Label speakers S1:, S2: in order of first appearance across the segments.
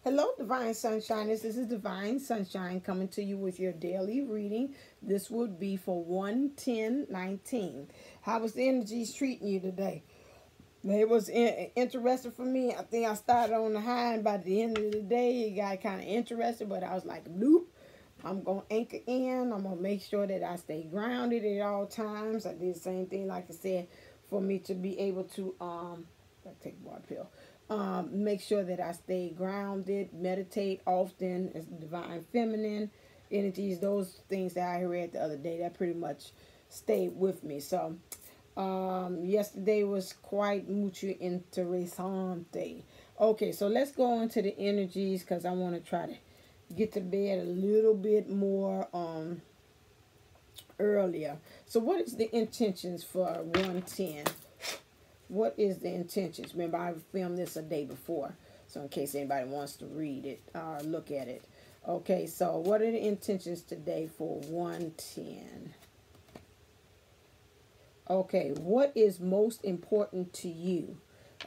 S1: Hello, Divine Sunshine. This is Divine Sunshine coming to you with your daily reading. This would be for 1/10/19. How was the energies treating you today? It was interesting for me. I think I started on the high, and by the end of the day, it got kind of interested. But I was like, nope. I'm going to anchor in. I'm going to make sure that I stay grounded at all times. I did the same thing, like I said, for me to be able to, take a water pill. Make sure that I stay grounded, meditate often, as divine feminine energies, those things that I read the other day, that pretty much stayed with me. So, yesterday was quite mucho interesante. Okay, so let's go into the energies because I want to try to get to bed a little bit more earlier. So what is the intentions for 110? What is the intentions? Remember, I filmed this a day before, so in case anybody wants to read it or look at it. Okay, so what are the intentions today for 110? Okay, what is most important to you?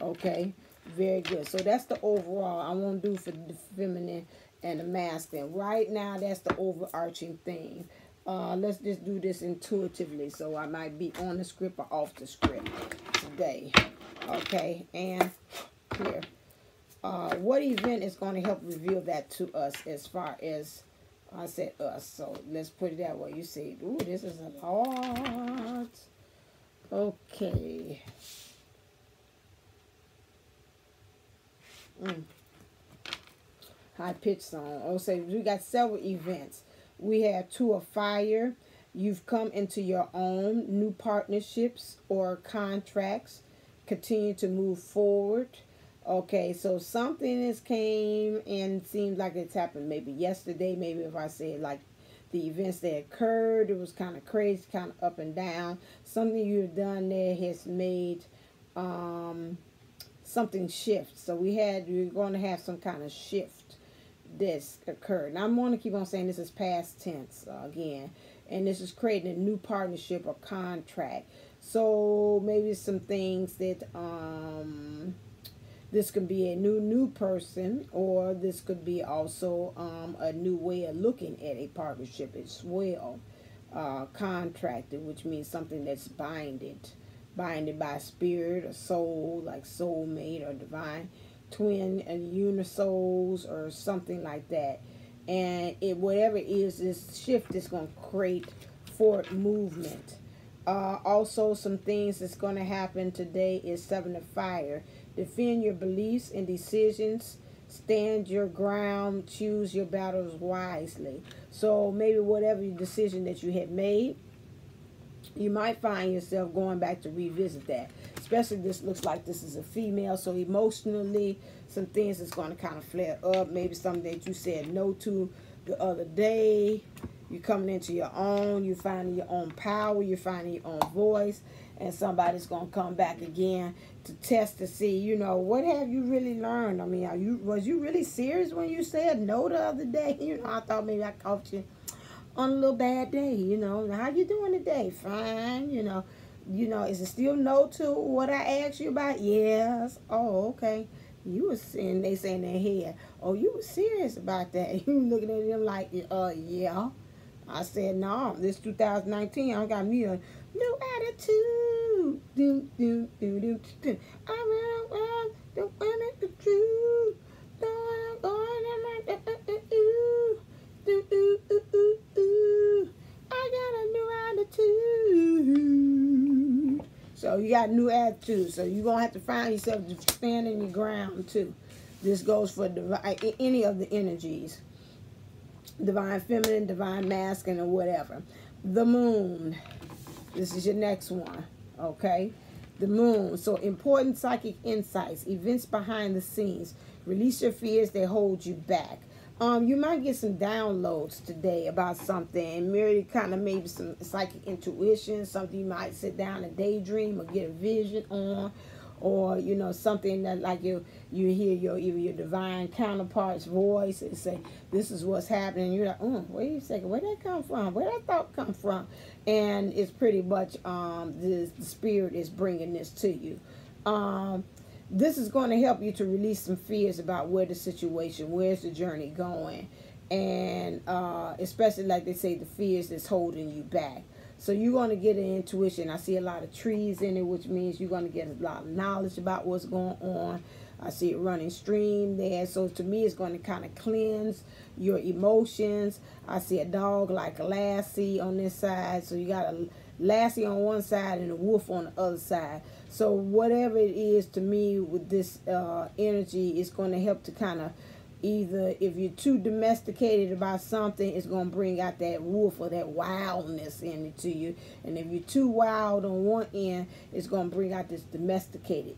S1: Okay, very good. So that's the overall I want to do for the feminine and the masculine. Right now, that's the overarching thing. Let's just do this intuitively. So I might be on the script or off the script today. Okay, and here. What event is going to help reveal that to us as far as, I said us, so let's put it that way. You see, ooh, this is a lot. Okay. High pitch song. Oh, so we got several events. We have Two of Fire. You've come into your own new partnerships or contracts. Continue to move forward. Okay, so something has came and seems like it's happened maybe yesterday. Maybe if I say like the events that occurred, it was kind of crazy, kind of up and down. Something you've done there has made something shift. So you're going to have some kind of shift that's occurred. Now I'm going to keep on saying this is past tense again, and this is creating a new partnership or contract. So maybe some things that this could be a new person, or this could be also a new way of looking at a partnership as well. Contracted, which means something that's binded by spirit or soul, like soulmate or divine twin and unisouls or something like that. And whatever it is, this shift is going to create forward movement. Also, some things that's going to happen today is Seven of Fire. Defend your beliefs and decisions. Stand your ground. Choose your battles wisely. So maybe whatever decision that you had made, you might find yourself going back to revisit that. Especially this looks like this is a female. So emotionally, some things is going to kind of flare up. Maybe something that you said no to the other day. You're coming into your own. You're finding your own power. You're finding your own voice. And somebody's going to come back again to test to see, you know, what have you really learned? I mean, was you really serious when you said no the other day? You know, I thought maybe I caught you on a little bad day, you know. How you doing today? Fine, you know, is it still no to what I asked you about? Yes. Oh, okay. You was saying, they say in their head, oh, you was serious about that. You looking at them like, yeah. I said, no, this 2019, I got me a new attitude. Do, do, do, do, do. I want the women the truth. I got a new attitude. So you got a new attitude. So you're going to have to find yourself standing your ground too. This goes for any of the energies. Divine feminine, divine masculine, or whatever. The moon. This is your next one. Okay? The moon. So important psychic insights. Events behind the scenes. Release your fears that hold you back. You might get some downloads today about something. Maybe kind of maybe some psychic intuition. Something you might sit down and daydream or get a vision on. Or, you know, something that like you hear your divine counterpart's voice and say, this is what's happening. You're like, wait a second, where'd that come from? Where'd that thought come from? And it's pretty much the spirit is bringing this to you. this is going to help you to release some fears about where the situation, where's the journey going. And especially, like they say, the fears that's holding you back. So you're going to get an intuition. I see a lot of trees in it, which means you're going to get a lot of knowledge about what's going on. I see a running stream there. So to me, it's going to kind of cleanse your emotions. I see a dog like Lassie on this side. So you got a Lassie on one side and a wolf on the other side. So whatever it is, to me, with this energy, it's going to help to kind of, either if you're too domesticated about something, it's going to bring out that wolf or that wildness in it to you. And if you're too wild on one end, it's going to bring out this domesticated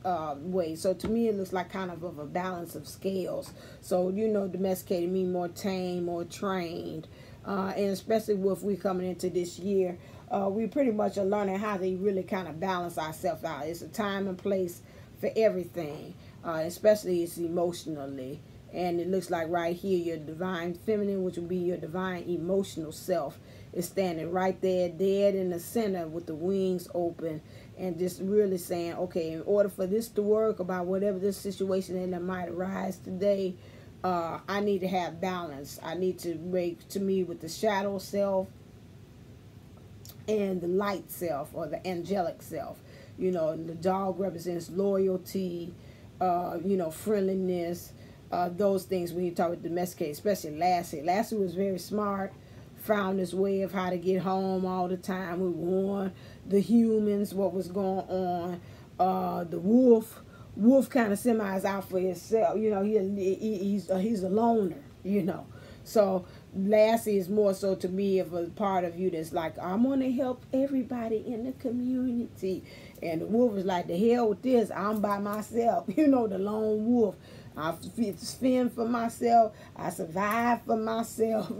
S1: way. So to me, it looks like kind of a balance of scales. So, you know, domesticated means more tame, more trained. And especially if we're coming into this year, we pretty much are learning how to really kind of balance ourselves out. It's a time and place for everything. Especially it's emotionally. And it looks like right here, your divine feminine, which will be your divine emotional self, is standing right there, dead in the center with the wings open, and just really saying, okay, in order for this to work, about whatever this situation that might arise today, I need to have balance. I need to make, to me, with the shadow self and the light self, or the angelic self. You know, the dog represents loyalty, you know, friendliness, those things when you talk about domesticated, especially Lassie. Lassie was very smart, found his way of how to get home all the time. We warned the humans what was going on. The wolf kind of semi is out for himself. You know, he's a loner, you know. So Lassie is more so to me of a part of you that's like, I'm going to help everybody in the community. And the wolf is like, the hell with this, I'm by myself. You know, the lone wolf. I fend for myself. I survive for myself.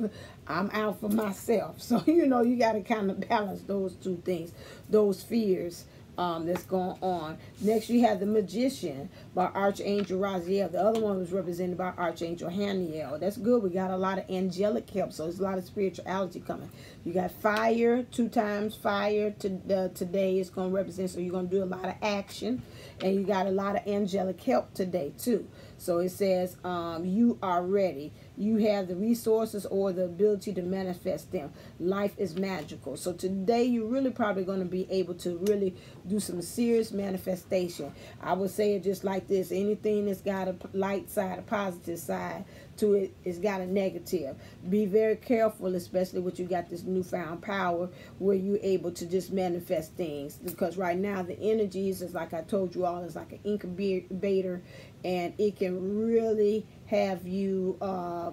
S1: I'm out for myself. So, you know, you got to kind of balance those two things, those fears that's going on. Next, you have the Magician by Archangel Raziel. The other one was represented by Archangel Haniel. That's good. We got a lot of angelic help, so there's a lot of spirituality coming. You got fire, 2 times fire today is going to represent, so you're going to do a lot of action. And you got a lot of angelic help today, too. So it says, you are ready. You have the resources or the ability to manifest them. Life is magical. So today you're really probably going to be able to really do some serious manifestation. I would say it just like this. Anything that's got a light side, a positive side to it, it's got a negative. Be very careful, especially when you got this newfound power where you're able to just manifest things. Because right now the energies, is like I told you all, is like an incubator, and it can really have you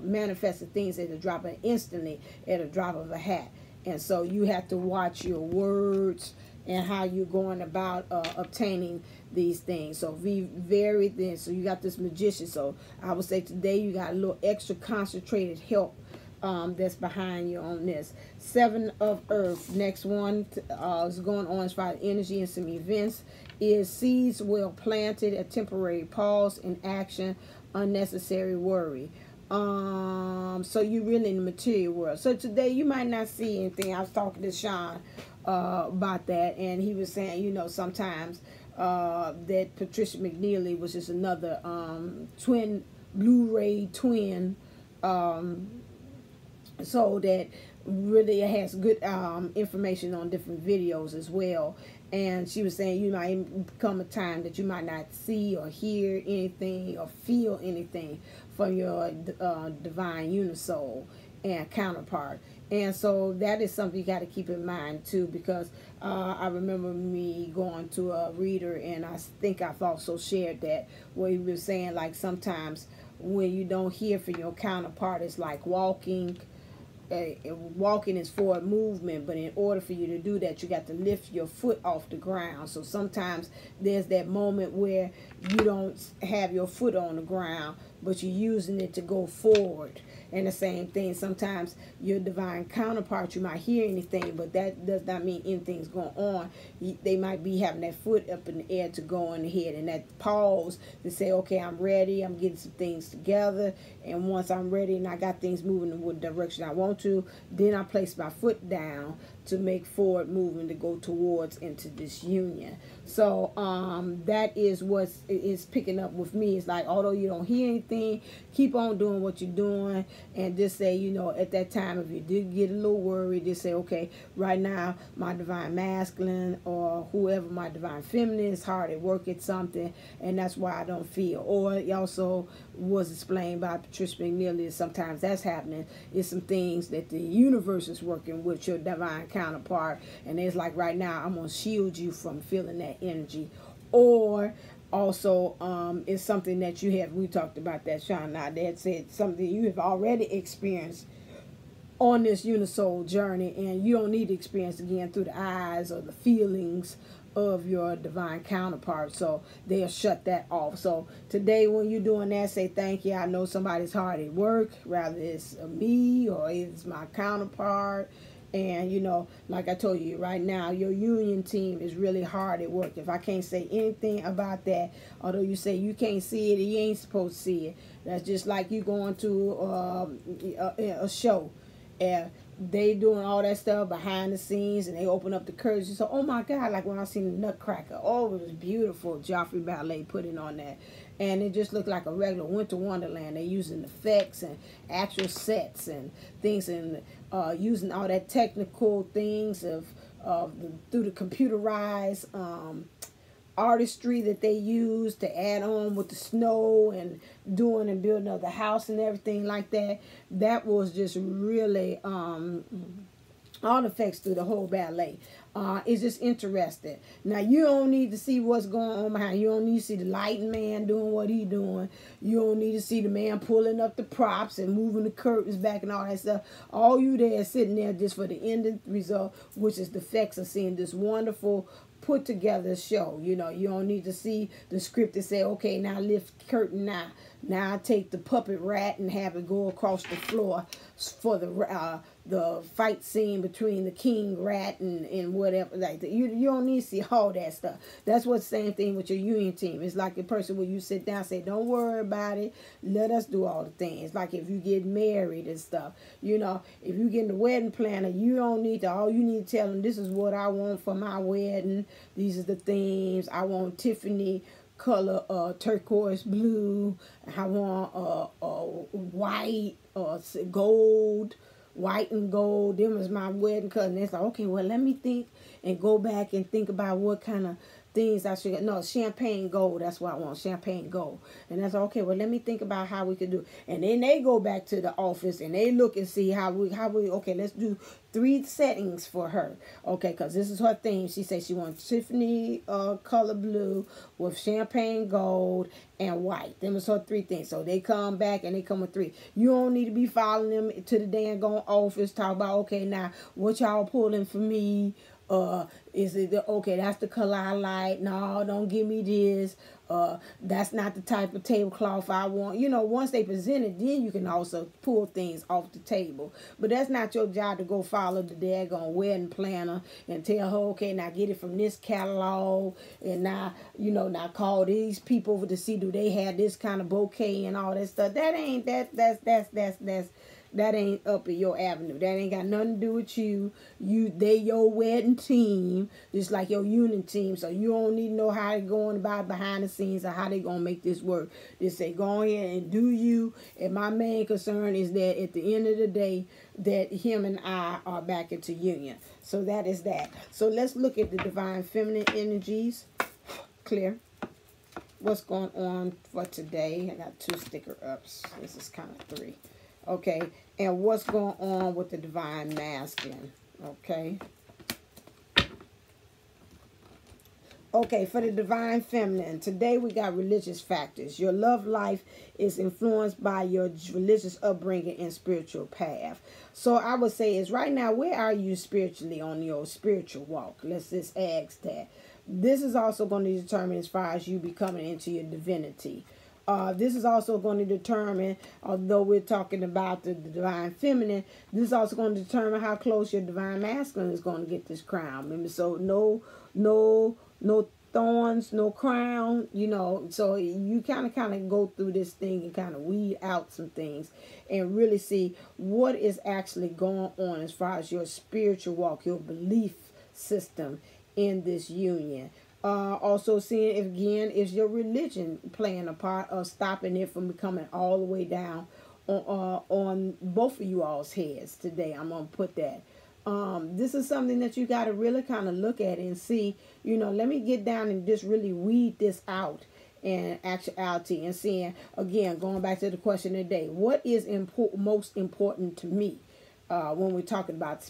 S1: manifest the things at a drop of instantly, at a drop of a hat. And so you have to watch your words and how you're going about obtaining these things. So be very thin. So you got this Magician. So I would say today you got a little extra concentrated help that's behind you on this. 7 of Earth. Next one is going on as far as energy and some events. Is seeds well planted, a temporary pause in action, unnecessary worry. So you really in the material world. So today you might not see anything. I was talking to Sean about that, and he was saying, you know, sometimes that Patricia Mcnealy was just another twin, Blu-ray twin, so that really has good information on different videos as well. And she was saying you might come a time that you might not see or hear anything or feel anything from your divine unisoul and counterpart. And so that is something you got to keep in mind too, because I remember me going to a reader, and I think I've also shared that, where he was saying like sometimes when you don't hear from your counterpart, it's like walking. Walking is forward movement, but in order for you to do that, you got to lift your foot off the ground. So sometimes there's that moment where you don't have your foot on the ground, but you're using it to go forward. And the same thing, sometimes your divine counterpart, you might hear anything, but that does not mean anything's going on. They might be having that foot up in the air to go on ahead, and that pause to say, okay, I'm ready, I'm getting some things together, and once I'm ready and I got things moving in what direction I want to, then I place my foot down to make forward movement to go towards into this union. So that is what is picking up with me. It's like, although you don't hear anything, keep on doing what you're doing, and just say, you know, at that time, if you did get a little worried, just say, okay, right now my divine masculine or whoever my divine feminine is hard at work at something, and that's why I don't feel. Or it also was explained by Patricia Mcnealy, sometimes that's happening. It's some things that the universe is working with your divine counterpart, and it's like, right now I'm going to shield you from feeling that energy. Or also it's something that you have, we talked about that, Sharon, now that said something you have already experienced on this unisoul journey, and you don't need to experience again through the eyes or the feelings of your divine counterpart. So they'll shut that off. So today when you're doing that, say thank you. I know somebody's hard at work, rather it's me or it's my counterpart. And, you know, like I told you, right now, your union team is really hard at work. If I can't say anything about that, although you say you can't see it, you ain't supposed to see it. That's just like you going to a show. And they doing all that stuff behind the scenes, and they open up the curtains. You say, oh my God, like when I seen the Nutcracker. Oh, it was beautiful. Joffrey Ballet put it on that. And it just looked like a regular winter wonderland. They're using effects and actual sets and things, and using all that technical things through the computerized artistry that they use to add on with the snow and doing and building of the house and everything like that. That was just really all effects through the whole ballet. It's just interesting. Now, you don't need to see what's going on behind. You don't need to see the lighting man doing what he doing. You don't need to see the man pulling up the props and moving the curtains back and all that stuff. All you there is sitting there just for the end result, which is the effects of seeing this wonderful put together show. You know, you don't need to see the script to say, okay, now lift curtain now. Now I take the puppet rat and have it go across the floor for the fight scene between the king rat and whatever like that. You don't need to see all that stuff. That's what same thing with your union team. It's like a person where you sit down and say, don't worry about it. Let us do all the things. Like if you get married and stuff, you know, if you get in the wedding planner, you don't need to, all you need to tell them, this is what I want for my wedding. These are the themes. I want Tiffany color, turquoise blue. I want white or gold, white and gold. Them is my wedding color. And it's like, okay, well, let me think and go back and think about what kind of things I should get. No, champagne gold. That's what I want, champagne gold. And that's okay. Well, let me think about how we could do. And then they go back to the office and they look and see how we. Okay, let's do 3 settings for her. Okay, because this is her theme. She says she wants Tiffany color blue with champagne gold and white. Them is her 3 things. So they come back and they come with 3. You don't need to be following them to the dang on office. Talk about, okay, now what y'all pulling for me? Is it okay? That's the color I like. No, don't give me this. That's not the type of tablecloth I want. You know, once they present it, then you can also pull things off the table. But that's not your job to go follow the daggone wedding planner and tell her, okay, now get it from this catalog, and now, you know, now call these people over to see do they have this kind of bouquet and all that stuff. That ain't that ain't up in your avenue. That ain't got nothing to do with you. They your wedding team, just like your union team. So you don't need to know how they're going about behind the scenes or how they gonna make this work. Just say, go ahead and do you. And my main concern is that at the end of the day, that him and I are back into union. So that is that. So let's look at the divine feminine energies. Clear. What's going on for today? I got 2 sticker ups. This is kind of 3. Okay, and what's going on with the divine masculine? Okay. Okay, for the divine feminine, today we got religious factors. Your love life is influenced by your religious upbringing and spiritual path. So I would say is right now, where are you spiritually on your spiritual walk? Let's just ask that. This is also going to determine as far as you becoming into your divinity. This is also going to determine, although we're talking about the divine feminine, this is also going to determine how close your divine masculine is going to get this crown. Remember, so no thorns, no crown, you know. So you kind of go through this thing and kind of weed out some things and really see what is actually going on as far as your spiritual walk, your belief system in this union. Also seeing if, again, is your religion playing a part of stopping it from becoming all the way down on both of you all's heads today. I'm going to put that. This is something that you got to really kind of look at and see, you know, let me get down and just really weed this out in actuality and seeing, again, going back to the question of the day, what is most important to me when we're talking about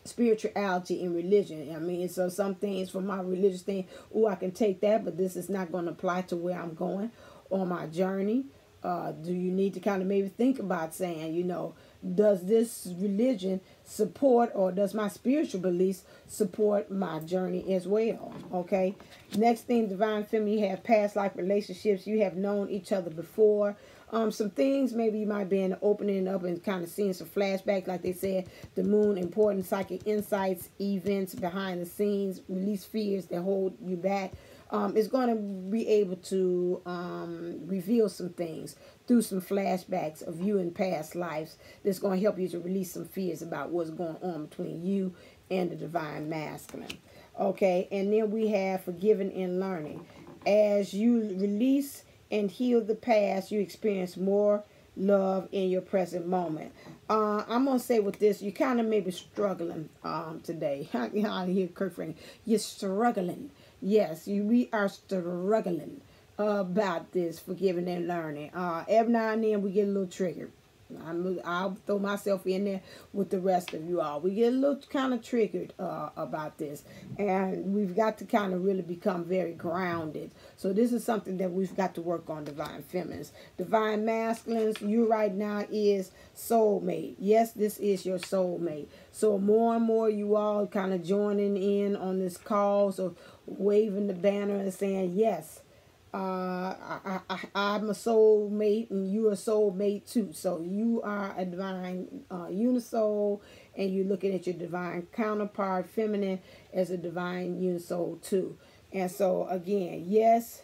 S1: spirituality and religion. I mean, so some things from my religious thing, oh, I can take that, but this is not going to apply to where I'm going on my journey. Do you need to kind of maybe think about saying, you know, does this religion support, or does my spiritual beliefs support my journey as well? Okay. Next thing, divine feminine, you have past life relationships. You have known each other before. Some things maybe you might be in opening up and kind of seeing some flashbacks, like they said, the moon, important psychic insights, events behind the scenes, release fears that hold you back. Is going to be able to reveal some things through some flashbacks of you in past lives that's going to help you to release some fears about what's going on between you and the divine masculine. Okay, and then we have forgiving and learning. As you release and heal the past, you experience more love in your present moment. I'm going to say with this, you kind of may be struggling today. I hear Kurt Franklin. You're struggling. Yes, we are struggling about this forgiving and learning. Every now and then we get a little triggered. I'll throw myself in there with the rest of you all. We get a little kind of triggered about this. And we've got to kind of really become very grounded. So this is something that we've got to work on, divine feminines. Divine masculines, you right now is soulmate. Yes, this is your soulmate. So more and more you all kind of joining in on this cause of waving the banner and saying, yes, I'm a soulmate and you're a soulmate too. So you are a divine unisoul, and you're looking at your divine counterpart feminine as a divine unisoul too. And so again, yes,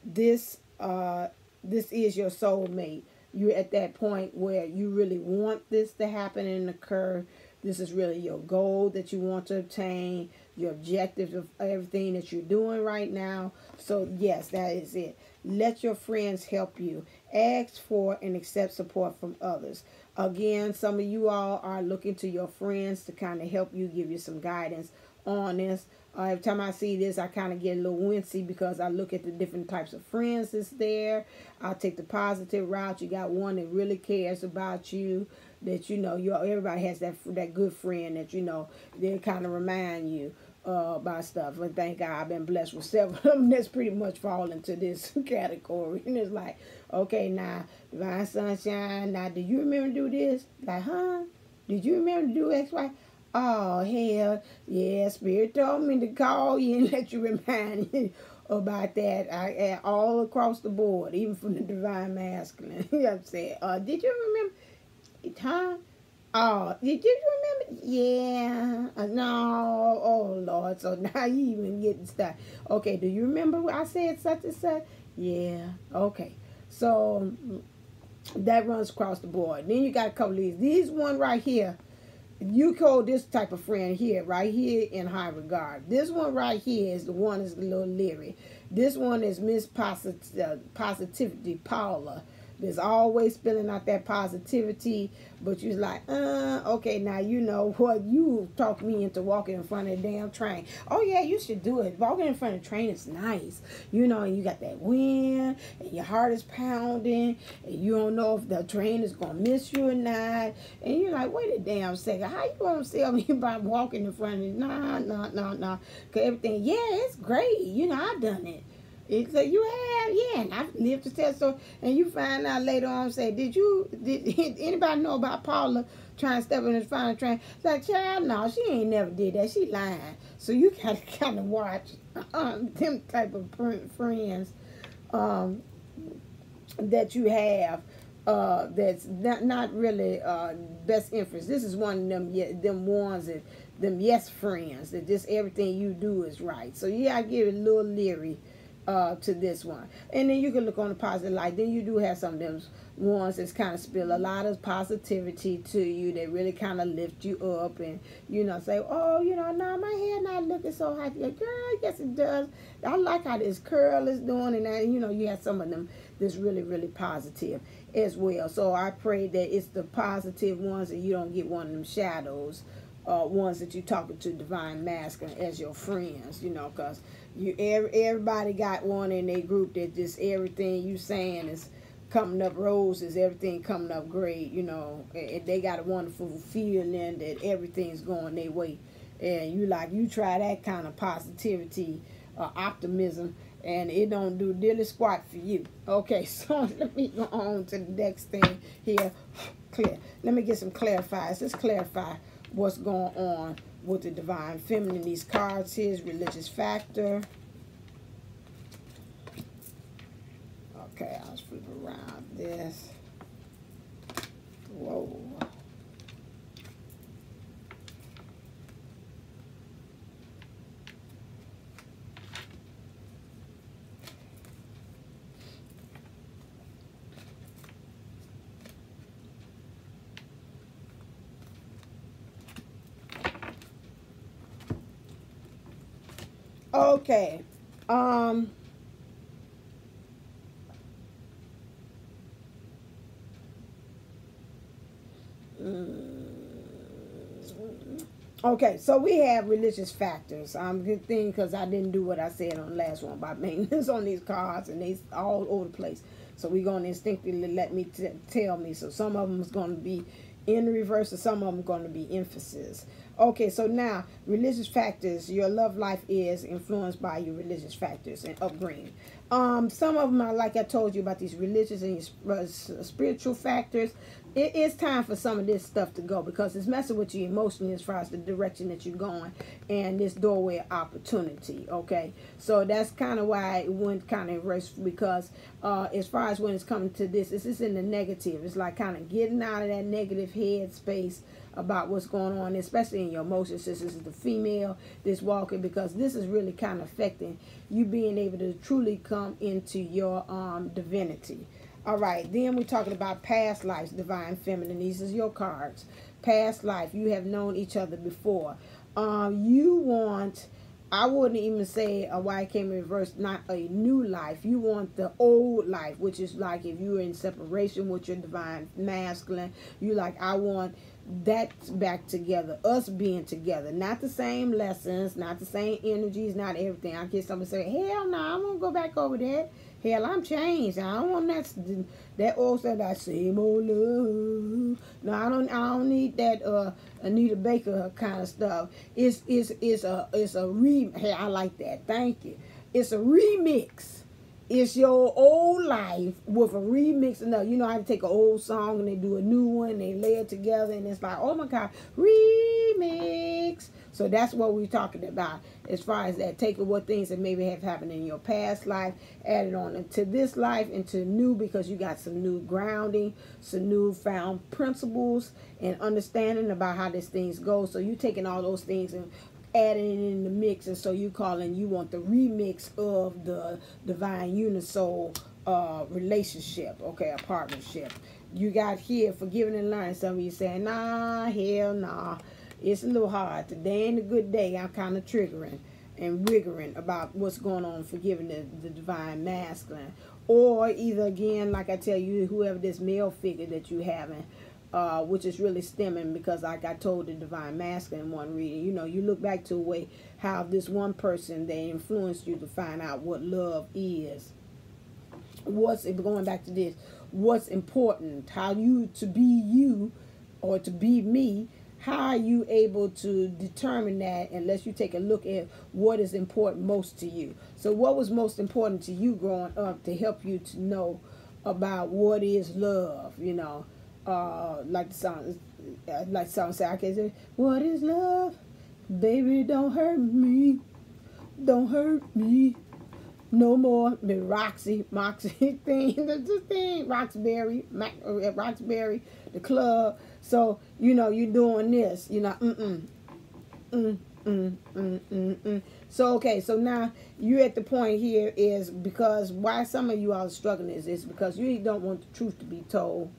S1: this is your soulmate. You're at that point where you really want this to happen and occur. This is really your goal that you want to obtain, your objective of everything that you're doing right now. So yes, that is it. Let your friends help you. Ask for and accept support from others. Again, some of you all are looking to your friends to kind of help you, give you some guidance on this. Every time I see this, I kind of get a little wincy because I look at the different types of friends that's there. I'll take the positive route. You got one that really cares about you, that you know, everybody has that good friend that, you know, they kind of remind you about stuff. And thank God I've been blessed with several of them that's pretty much fall into this category. And it's like, okay, now, divine sunshine, now, do you remember to do this? Like, huh? Did you remember to do X, Y? Oh, hell, yeah, Spirit told me to call you and let you remind you about that. All across the board, even from the divine masculine. You know what I'm saying? Did you remember? Huh? Oh, did you remember? Yeah. No. Oh, Lord. So now you even getting started. Okay, do you remember what I said such and such? Yeah. Okay. So that runs across the board. Then you got a couple of these. These one right here. You call this type of friend here, right here, in high regard. This one right here is the one that's a little leery. This one is Miss Positivity, Paula. There's always spilling out that positivity, but you're like, okay, now you know what, you talked me into walking in front of the damn train. Oh yeah, you should do it. Walking in front of the train is nice. You know, and you got that wind, and your heart is pounding, and you don't know if the train is going to miss you or not. And you're like, wait a damn second, how you going to tell me about walking in front of it? Nah. Because everything, yeah, it's great. You know, I've done it. It's like, you have, yeah, and I've lived to tell. So, and you find out later on, say, did anybody know about Paula trying to step in the front of the train? It's like, child, no, she ain't never did that. She lying. So you got to kind of watch them type of friends that you have that's not really best interest. This is one of them ones them yes friends, that just everything you do is right. So yeah, I give it a little leery to this one. And then you can look on the positive light. Then you do have some of them ones that's kind of spill a lot of positivity to you. They really kind of lift you up and, you know, say, oh, you know, nah, my hair not looking so hot. Girl, yes it does. I like how this curl is doing. And then, you know, you have some of them that's really, really positive as well. So I pray that it's the positive ones and you don't get one of them shadows, ones that you're talking to divine masculine as your friends, you know, because everybody got one in their group that just everything you saying is coming up roses, everything coming up great, you know, and they got a wonderful feeling that everything's going their way. And you try that kind of positivity, optimism, and it don't do diddly squat for you. Okay, so let me go on to the next thing here. Clear. Let me get some clarifiers. Let's clarify what's going on with the divine feminine. These cards here is religious factor. Okay, I'll flip around this. Whoa. Okay. Okay, so we have religious factors. Good thing because I didn't do what I said on the last one about maintenance on these cards, and they all over the place. So we're going to instinctively let me tell me. So some of them is going to be in reverse, and some of them going to be emphasis. Okay, so now religious factors. Your love life is influenced by your religious factors and upbringing. Some of them are like I told you about these religious and spiritual factors. It is time for some of this stuff to go because it's messing with you emotionally as far as the direction that you're going and this doorway of opportunity. Okay, so that's kind of why it went kind of reverse because as far as when it's coming to this is in the negative. It's like kind of getting out of that negative head space about what's going on, especially in your emotions. This is the female that's walking because this is really kind of affecting you being able to truly come into your divinity. All right, then we're talking about past lives, divine feminine. These is your cards. Past life, you have known each other before. You want, I wouldn't even say why it came in reverse, not a new life. You want the old life, which is like if you're in separation with your divine masculine, you like, I want that back together, us being together, not the same lessons, not the same energies, not everything. I get somebody say, hell no, I won't go back over that. Hell, I'm changed. I don't want that old stuff, that same old love. No, I don't need that Anita Baker kind of stuff. It's a hey, I like that. Thank you. It's a remix. It's your old life with a remix. And you know how to take an old song and they do a new one, they lay it together, and it's like, oh my God, remix. So that's what we're talking about as far as that, taking what things that maybe have happened in your past life, add it on into this life, into new, because you got some new grounding, some new found principles and understanding about how this things go. So you taking all those things and adding it in the mix, and so you want the remix of the divine unisoul relationship, okay, a partnership. You got here forgiving and learning. Some of you saying, nah, hell nah, it's a little hard. Today ain't a good day. I'm kind of triggering and wiggering about what's going on, forgiving the divine masculine. Or either again, like I tell you, whoever this male figure that you having, which is really stemming because like I told the divine masculine in one reading, you know, you look back to a way how this one person, they influenced you to find out what love is. Going back to this, what's important, how you to be you or to be me, how are you able to determine that unless you take a look at what is important most to you? So what was most important to you growing up to help you to know about what is love, you know? Like the song say, I can say, what is love? Baby, don't hurt me. Don't hurt me no more. The Moxie thing, the thing, Roxbury, the club. So, you know, you're doing this, you know, So, okay, so now you're at the point here is because why some of you all are struggling is because you don't want the truth to be told.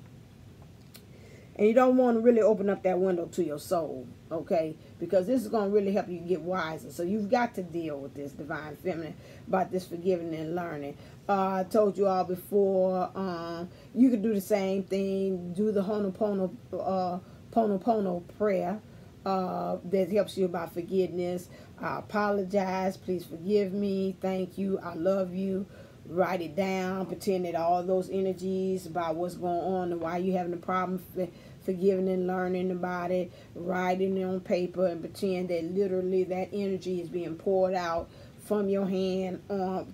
S1: And you don't want to really open up that window to your soul, okay? Because this is going to really help you get wiser. So you've got to deal with this divine feminine about this forgiving and learning. I told you all before, you could do the same thing. Do the Ho'oponopono prayer that helps you about forgiveness. I apologize. Please forgive me. Thank you. I love you. Write it down. Pretend that all those energies about what's going on and why you're having a problem forgiving and learning about it. Writing it on paper and pretend that literally that energy is being poured out from your hand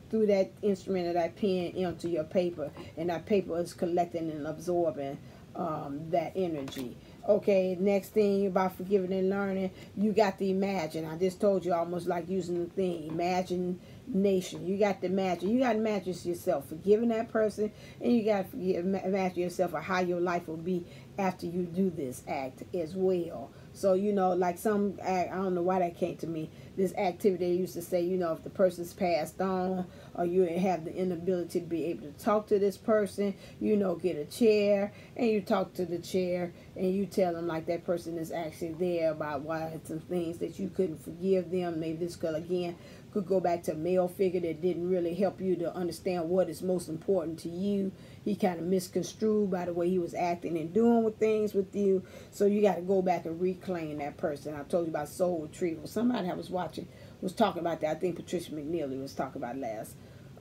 S1: through that instrument of that pen into your paper. And that paper is collecting and absorbing that energy. Okay, next thing about forgiving and learning, you got to imagine. I just told you almost like using the thing, imagination. You got to imagine. You got to imagine yourself forgiving that person, and you got to imagine yourself of how your life will be after you do this act as well. So, you know, like some act, I don't know why that came to me, this activity they used to say, you know, if the person's passed on or you have the inability to be able to talk to this person, you know, get a chair and you talk to the chair and you tell them like that person is actually there about why some things that you couldn't forgive them. Maybe this could, again, could go back to a male figure that didn't really help you to understand what is most important to you. He kind of misconstrued by the way he was acting and doing with things with you. So you got to go back and reclaim that person. I told you about soul retrieval. Somebody I was watching was talking about that. I think Patricia Mcnealy was talking about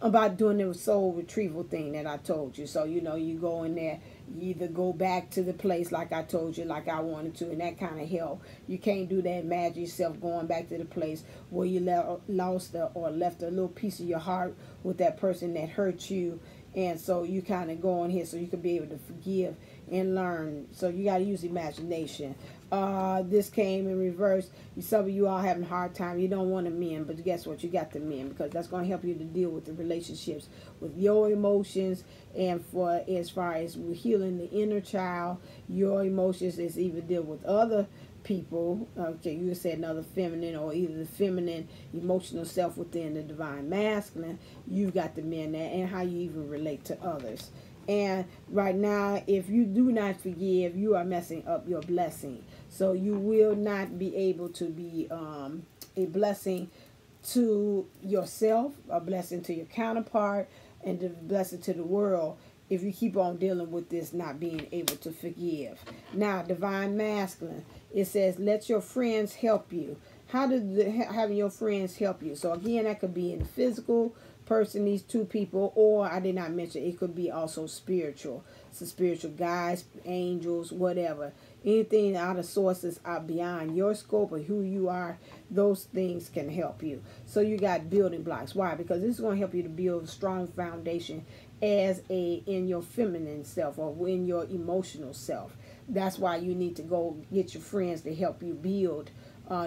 S1: about doing the soul retrieval thing that I told you. So, you know, you go in there, you either go back to the place like I told you, like I wanted to, and that kind of help. You can't do that. Imagine yourself going back to the place where you lost or left a little piece of your heart with that person that hurt you. And so you kind of go in here so you can be able to forgive and learn. So you got to use imagination. This came in reverse. Some of you all having a hard time. You don't want to mend, but guess what? You got to mend because that's going to help you to deal with the relationships with your emotions. And for as far as healing the inner child, your emotions is even deal with other people. Okay, you said another feminine or either the feminine emotional self within the divine masculine. You've got to mend that and how you even relate to others. And right now, if you do not forgive, you are messing up your blessing. So you will not be able to be a blessing to yourself, a blessing to your counterpart, and a blessing to the world if you keep on dealing with this not being able to forgive. Now, divine masculine, it says, let your friends help you. How does having your friends help you? So again, that could be in the physical person, these two people, or I did not mention, it could be also spiritual. So spiritual guides, angels, whatever. Anything out of sources out beyond your scope or who you are, those things can help you. So you got building blocks. Why? Because this is going to help you to build a strong foundation in your feminine self or in your emotional self. That's why you need to go get your friends to help you build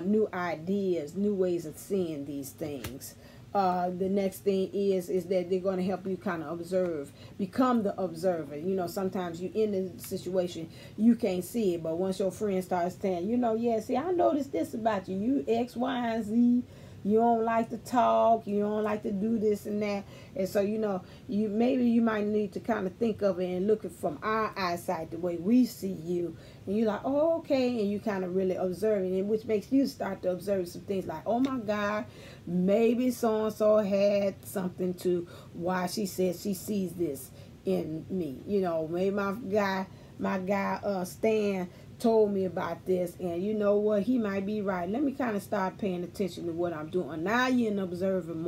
S1: new ideas, new ways of seeing these things. The next thing is that they're going to help you kind of observe, become the observer. You know, sometimes you in the situation, you can't see it, but once your friend starts saying, you know, yeah, see, I noticed this about you, you X, Y, and Z. You don't like to talk. You don't like to do this and that. And so, you know, maybe you might need to kind of think of it and look at from our eyesight the way we see you. And you're like, oh, okay. And you kind of really observing it, which makes you start to observe some things like, oh, my God, maybe so-and-so had something to why she says she sees this in me. You know, maybe my guy, Stan, told me about this, and you know what, he might be right. Let me kind of start paying attention to what I'm doing. Now you're in observing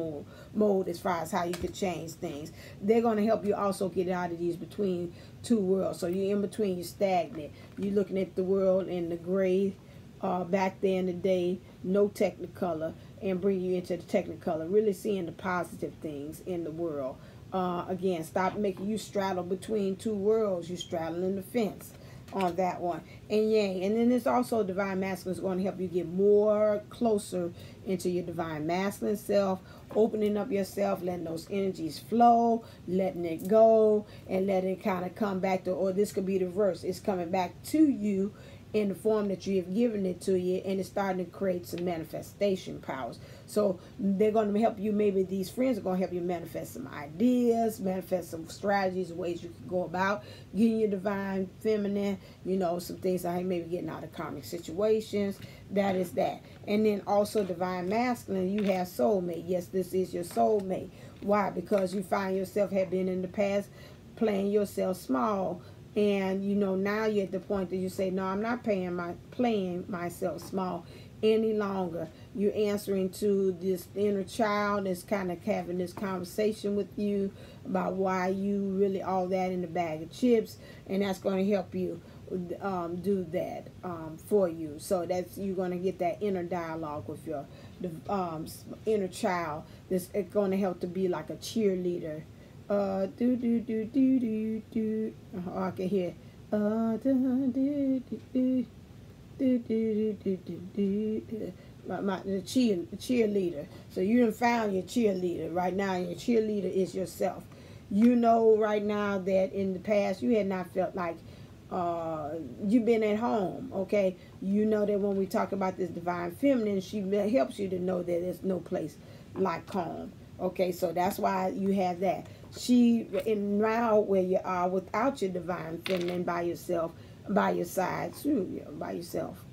S1: mode as far as how you could change things. They're going to help you also get out of these between two worlds. So you're in between, you're stagnant. You're looking at the world in the gray, back there in the day, no technicolor, and bring you into the technicolor, really seeing the positive things in the world. Again, stop making you straddle between two worlds. You're straddling the fence on that one. And yang, and then there's also divine masculine is going to help you get more closer into your divine masculine self, opening up yourself, letting those energies flow, letting it go, and letting it kind of come back to, or this could be the reverse, it's coming back to you in the form that you have given it to you, and it's starting to create some manifestation powers. So they're going to help you. Maybe these friends are going to help you manifest some ideas, manifest some strategies, ways you can go about getting your divine feminine, you know, some things like maybe getting out of karmic situations. That is that. And then also divine masculine, you have soulmate. Yes, this is your soulmate. Why? Because you find yourself have been in the past playing yourself small. And, you know, now you're at the point that you say, no, I'm not playing myself small any longer. You're answering to this inner child that's kind of having this conversation with you about why you really all that in the bag of chips. And that's going to help you do that for you. So that's, you're going to get that inner dialogue with your inner child. It's going to help to be like a cheerleader. I can hear the cheerleader. So you done found your cheerleader right now. Your cheerleader is yourself. You know right now that in the past you had not felt like you've been at home. Okay, you know that when we talk about this divine feminine, she helps you to know that there's no place like home. Okay, so that's why you have that. She, and now where you are without your divine feminine by yourself, by your side, too, by yourself.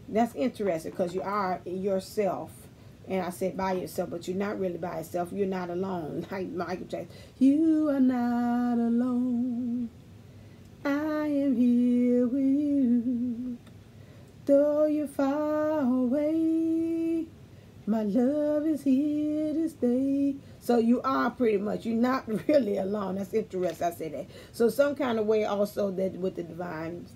S1: That's interesting because you are yourself. And I said by yourself, but you're not really by yourself. You're not alone. Like Michael Jackson, you are not alone. I am here with you. Though you're far away, my love is here to stay. So you are pretty much, you're not really alone. That's interesting. I say that. So some kind of way also that with the divine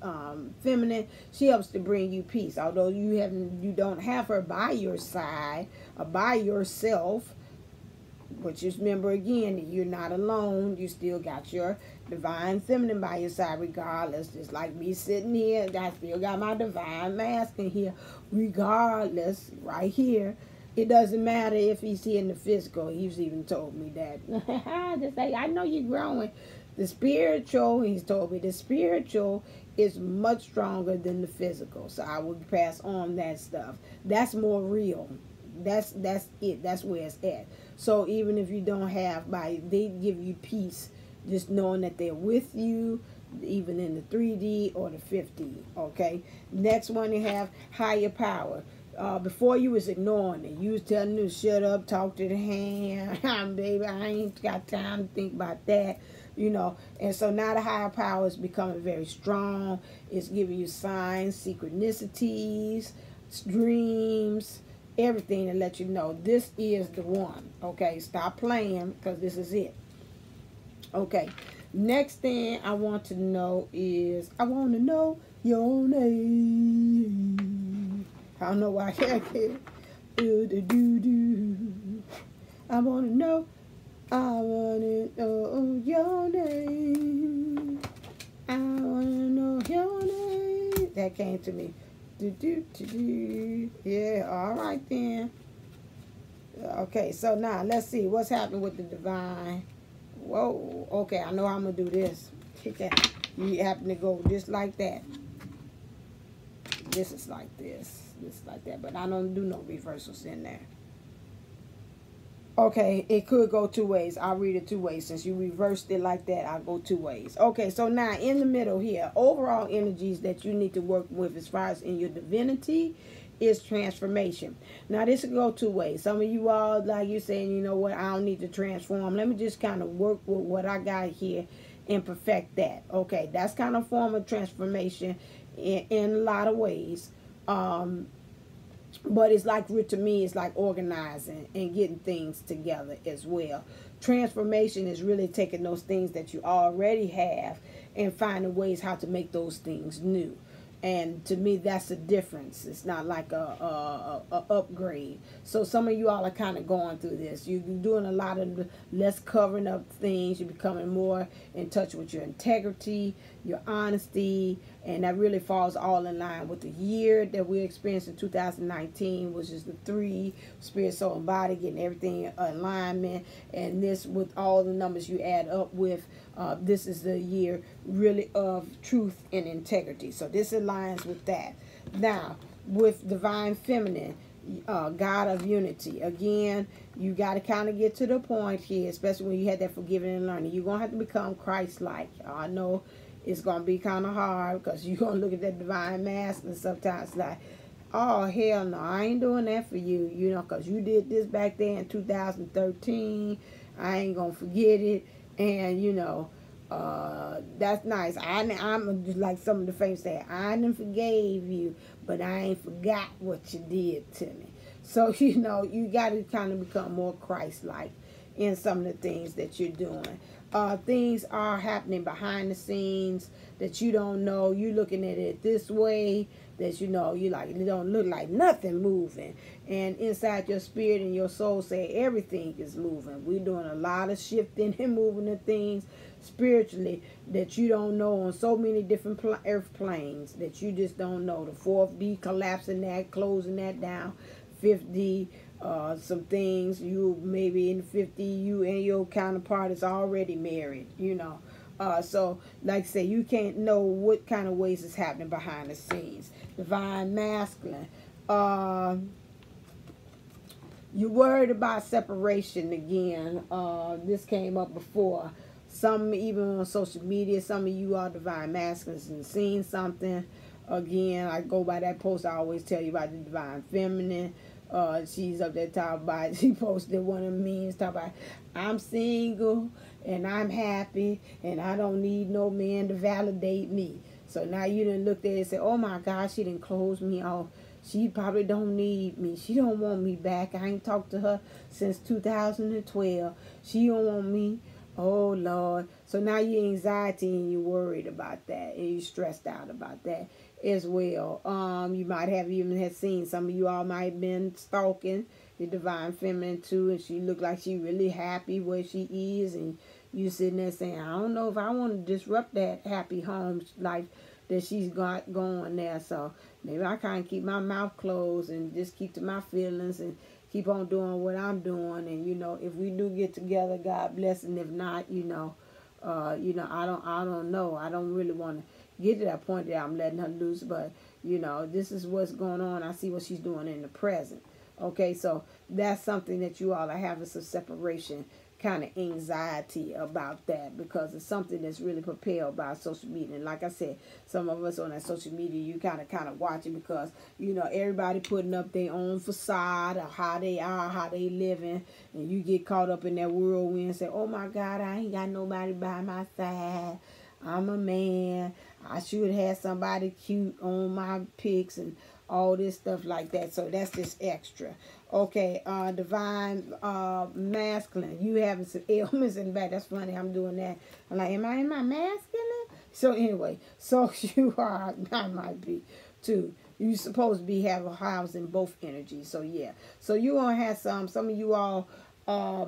S1: feminine, she helps to bring you peace. Although you don't have her by your side or by yourself, but just remember again that you're not alone. You still got your divine feminine by your side regardless. Just like me sitting here, I still got my divine masculine here regardless, right here. It doesn't matter if he's here in the physical. He's even told me that. Just like, I know you're growing. The spiritual, he's told me, the spiritual is much stronger than the physical. So I will pass on that stuff. That's more real. That's it. That's where it's at. So even if you don't have, they give you peace just knowing that they're with you, even in the 3D or the 5D. Okay. Next one, you have higher power. Before you was ignoring it. You was telling them to shut up, talk to the hand. Baby, I ain't got time to think about that. You know, and so now the higher power is becoming very strong. It's giving you signs, synchronicities, dreams, everything to let you know this is the one. Okay, stop playing because this is it. Okay, next thing I want to know is, I want to know your name. I don't know why I can't get it. I want to know your name. I want to know your name. That came to me. Yeah, all right then. Okay, so now let's see what's happening with the divine. Whoa, okay, I know how I'm going to do this. Kick that. You happen to go just like that. This is like this. This is like that. But I don't do no reversals in there. Okay, it could go two ways. I'll read it two ways. Since you reversed it like that, I'll go two ways. Okay, so now in the middle here, overall energies that you need to work with as far as in your divinity is transformation. Now, this will go two ways. Some of you all, like you're saying, you know what, I don't need to transform. Let me just kind of work with what I got here and perfect that. Okay, that's kind of form of transformation in a lot of ways. But it's like, to me, it's like organizing and getting things together as well. Transformation is really taking those things that you already have and finding ways how to make those things new. And to me, that's the difference. It's not like a upgrade. So some of you all are kind of going through this. You're doing a lot of less covering up things. You're becoming more in touch with your integrity, your honesty, and that really falls all in line with the year that we experienced in 2019, which is the 3, spirit, soul, and body, getting everything in alignment. And this, with all the numbers you add up with This is the year really of truth and integrity. So this aligns with that. Now, with divine feminine, God of unity. Again, you got to kind of get to the point here, especially when you had that forgiving and learning. You're going to have to become Christ-like. I know it's going to be kind of hard because you're going to look at that divine masculine sometimes like, oh, hell no, I ain't doing that for you, you know, because you did this back there in 2013. I ain't going to forget it. And, you know, that's nice. I'm just like some of the famous say, I done forgave you, but I ain't forgot what you did to me. So, you know, you got to kind of become more Christ-like in some of the things that you're doing. Things are happening behind the scenes that you don't know. You looking at it this way that you know you like it don't look like nothing moving, and inside your spirit and your soul say everything is moving. We're doing a lot of shifting and moving of things spiritually that you don't know on so many different earth planes that you just don't know. The 4D collapsing that, closing that down. 5D, some things you maybe in 50, you and your counterpart is already married, you know. So like I say, you can't know what kind of ways it's happening behind the scenes. Divine masculine. You're worried about separation again. This came up before. Some even on social media, some of you are divine masculines and seen something. Again, I go by that post I always tell you about the divine feminine. She's up there talking about, she posted one of the memes talking about, I'm single and I'm happy and I don't need no man to validate me. So now you done look there and say, oh my God, she done closed me off. She probably don't need me. She don't want me back. I ain't talked to her since 2012. She don't want me. Oh Lord. So now you're anxiety and you're worried about that and you're stressed out about that as well. You might have even had seen, some of you all might have been stalking the divine feminine too, and she looked like she really happy where she is, and you sitting there saying, I don't know if I want to disrupt that happy home life that she's got going there. So maybe I kind of keep my mouth closed and just keep to my feelings and keep on doing what I'm doing. And you know, if we do get together, God bless, and if not, you know, I don't know. I don't really want to get to that point that I'm letting her loose, but you know, this is what's going on. I see what she's doing in the present. Okay, so that's something that you all are having some separation kind of anxiety about that, because it's something that's really propelled by social media. And like I said, some of us on that social media, you kind of watching because, you know, everybody putting up their own facade of how they are, how they living, and you get caught up in that whirlwind and say, oh my God, I ain't got nobody by my side. I'm a man. I should have somebody cute on my pics and all this stuff like that. So that's just extra. Okay, divine masculine. You having some ailments in the back. That's funny. I'm doing that. I'm like, am I in my masculine? So anyway, so you are, I might be too. You supposed to be have a house in both energies. So yeah. So you gonna have some of you all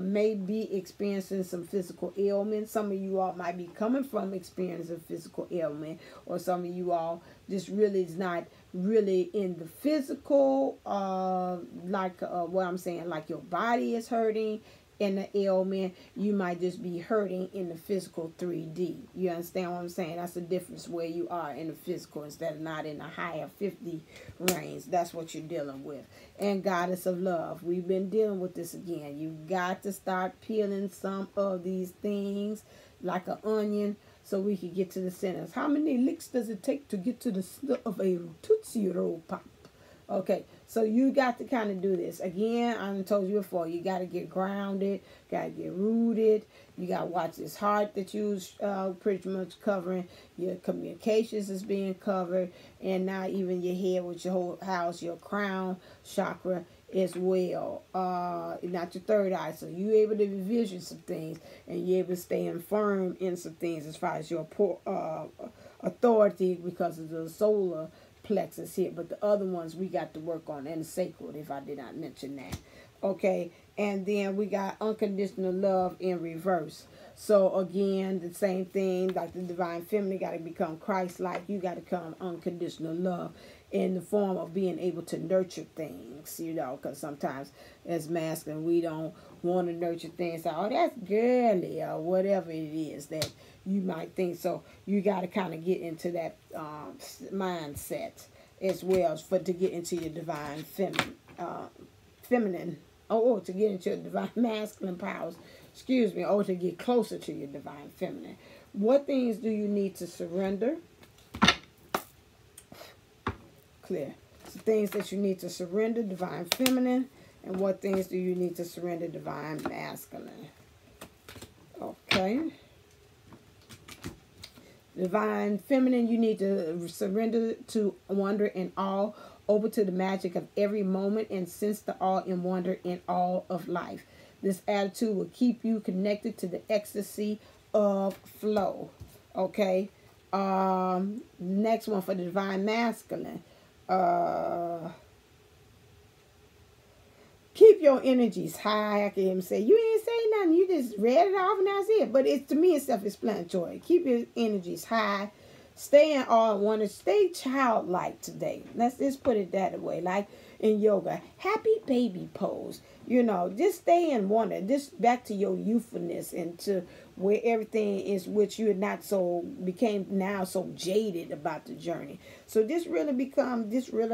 S1: may be experiencing some physical ailments. Some of you all might be coming from experiencing physical ailment, or some of you all just really is not really in the physical, what I'm saying, like your body is hurting in the ailment. You might just be hurting in the physical 3D. You understand what I'm saying? That's the difference where you are in the physical instead of not in the higher 50 range. That's what you're dealing with. And goddess of love, we've been dealing with this again. You got to start peeling some of these things like an onion so we can get to the centers. How many licks does it take to get to the center of a Tootsie Roll Pop? Okay, so you got to kind of do this. Again, I told you before, you got to get grounded, got to get rooted. You got to watch this heart that you pretty much covering. Your communications is being covered. And now even your head with your whole house, your crown chakra as well. Not your third eye. So you're able to envision some things. And you're able to stay firm in some things as far as your authority because of the solar plexus here, but the other ones we got to work on, and the sacred, if I did not mention that. Okay, and then we got unconditional love in reverse. So again, the same thing, like the divine feminine got to become Christ-like. You got to become unconditional love in the form of being able to nurture things, you know, because sometimes as masculine, we don't want to nurture things. Oh, that's girly or whatever it is that you might think. So you got to kind of get into that mindset as well to get into your divine feminine. To get into your divine masculine powers, or to get closer to your divine feminine. What things do you need to surrender? Clear. So things that you need to surrender, divine feminine, and what things do you need to surrender, divine masculine? Okay. Divine feminine, you need to surrender to wonder and awe, open to the magic of every moment, and sense the awe and wonder in all of life. This attitude will keep you connected to the ecstasy of flow. Okay. Next one for the divine masculine. Keep your energies high. I can hear him say, you ain't say nothing. You just read it off and that's it. But to me, it's self-explanatory. Keep your energies high. Stay in awe and wonder. Stay childlike today. Let's just put it that way. Like in yoga, happy baby pose. You know, just stay in wonder. Just back to your youthfulness and to where everything is, which you not became now so jaded about the journey. So this really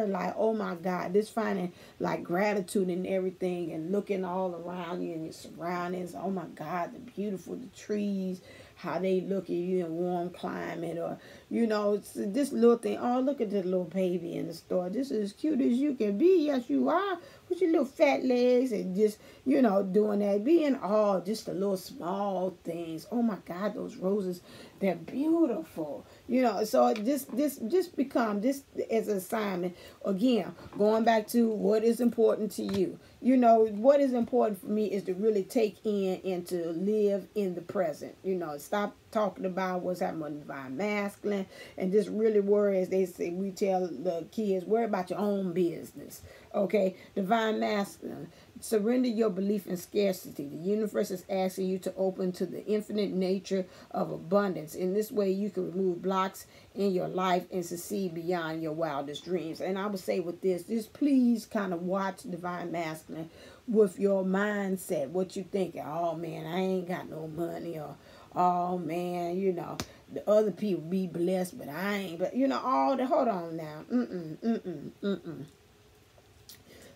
S1: like, oh my God, this finding like gratitude in everything and looking all around you and your surroundings. Oh my God, the beautiful, the trees, how they look at you in warm climate, or, you know, it's this little thing. Oh, look at this little baby in the store. This is as cute as you can be. Yes, you are. With your little fat legs and just, you know, doing that. Being all just the little small things. Oh my God, those roses, they're beautiful. You know, so just become this as an assignment. Again, going back to what is important to you. You know, what is important for me is to really take in and to live in the present. You know, stop talking about what's happening with divine masculine and just really worry, as they say, we tell the kids, worry about your own business. Okay, divine masculine, surrender your belief in scarcity. The universe is asking you to open to the infinite nature of abundance. In this way, you can remove blocks in your life and succeed beyond your wildest dreams. And I would say with this, just please kind of watch divine masculine with your mindset. What you thinking? Oh man, I ain't got no money, or oh man, you know, the other people be blessed, but I ain't. But you know, all the hold on now.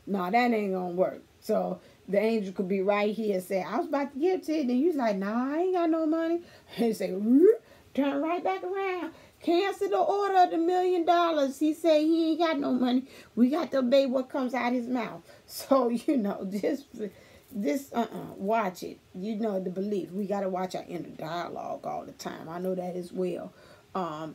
S1: No, that ain't gonna work. So the angel could be right here and say, I was about to give to you. Then you was like, nah, I ain't got no money. And say, turn right back around. Cancel the order of the $1 million. He say he ain't got no money. We got to obey what comes out his mouth. So, you know, watch it. You know, the belief. We got to watch our inner dialogue all the time. I know that as well.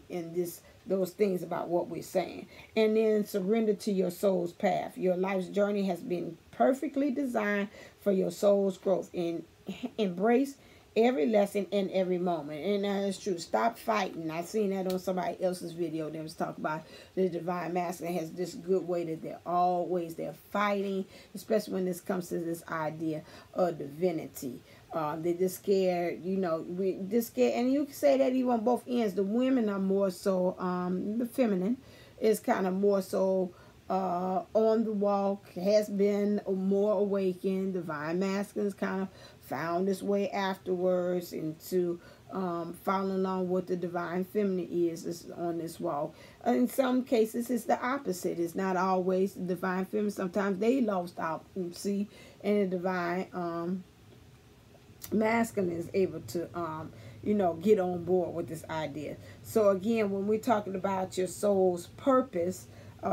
S1: In those things about what we're saying. And then surrender to your soul's path. Your life's journey has been perfectly designed for your soul's growth. And embrace every lesson and every moment. And that is true. Stop fighting. I seen that on somebody else's video. They was talking about the divine masculine has this good way that they're fighting, especially when this comes to this idea of divinity. They're just scared, you know, and you can say that even on both ends. The women are more so, the feminine is kind of more so on the walk, has been more awakened. Divine masculine is kind of found its way afterwards into following along what the divine feminine is on this walk. In some cases, it's the opposite. It's not always the divine feminine. Sometimes they lost out, see, and the divine masculine is able to you know, get on board with this idea. So again, when we're talking about your soul's purpose,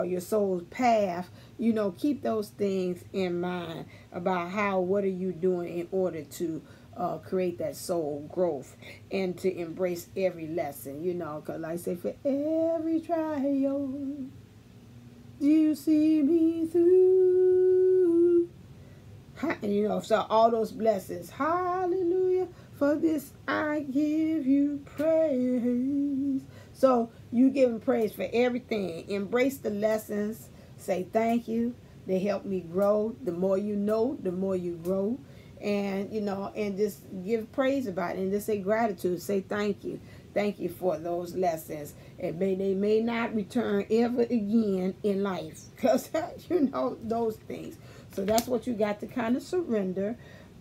S1: your soul's path, you know, keep those things in mind about what are you doing in order to create that soul growth and to embrace every lesson, you know, because like I say, for every trial you see me through. You know, so all those blessings, hallelujah, for this I give you praise. So you give him praise for everything. Embrace the lessons. Say thank you. They help me grow. The more you know, the more you grow. And, you know, and just give praise about it. And just say gratitude. Say thank you. Thank you for those lessons. And they may not return ever again in life. Because, you know, those things. So that's what you got to kind of surrender.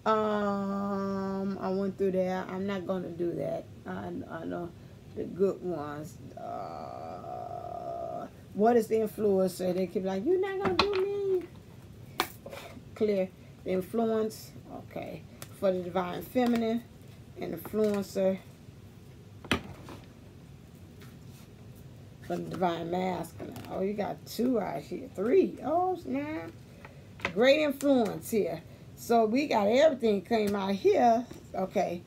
S1: I went through there. I'm not going to do that. I know the good ones. What is the influencer? They keep like, you're not going to do me. Clear. The influence. Okay. For the divine feminine. And influencer. For the divine masculine. Oh, you got 2 out here. 3. Oh, snap. Great influence here. So we got everything came out here. Okay.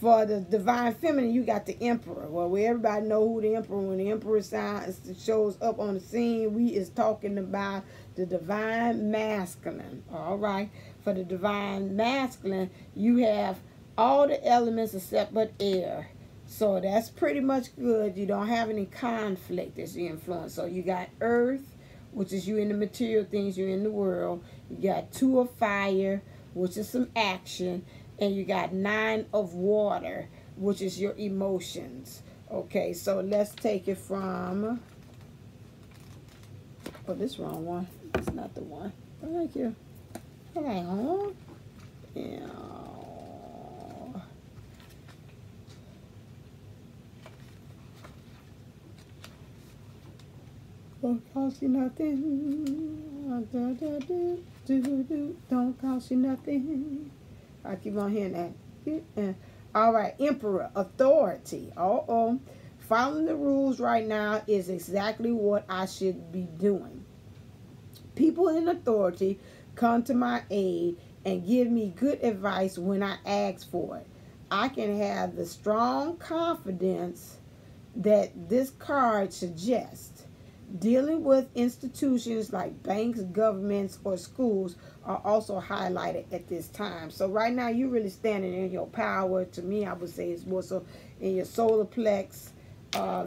S1: For the divine feminine, you got the emperor. Well, we everybody know who the emperor. When the emperor shows up on the scene, we is talking about the divine masculine. All right. For the divine masculine, you have all the elements except but air. So that's pretty much good. You don't have any conflict as the influence. So you got earth, which is you in the material things, you're in the world. You got 2 of fire, which is some action. And you got 9 of water, which is your emotions. Okay, so let's take it from... Oh, this wrong one. That's not the one. Thank you. Hang on. Yeah. Don't cost you nothing. Don't cost you nothing. I keep on hearing that. All right, emperor, authority. Following the rules right now is exactly what I should be doing. People in authority come to my aid and give me good advice when I ask for it. I can have the strong confidence that this card suggests. Dealing with institutions like banks, governments, or schools are also highlighted at this time. So right now, you're really standing in your power. To me, I would say it's more so in your solar plex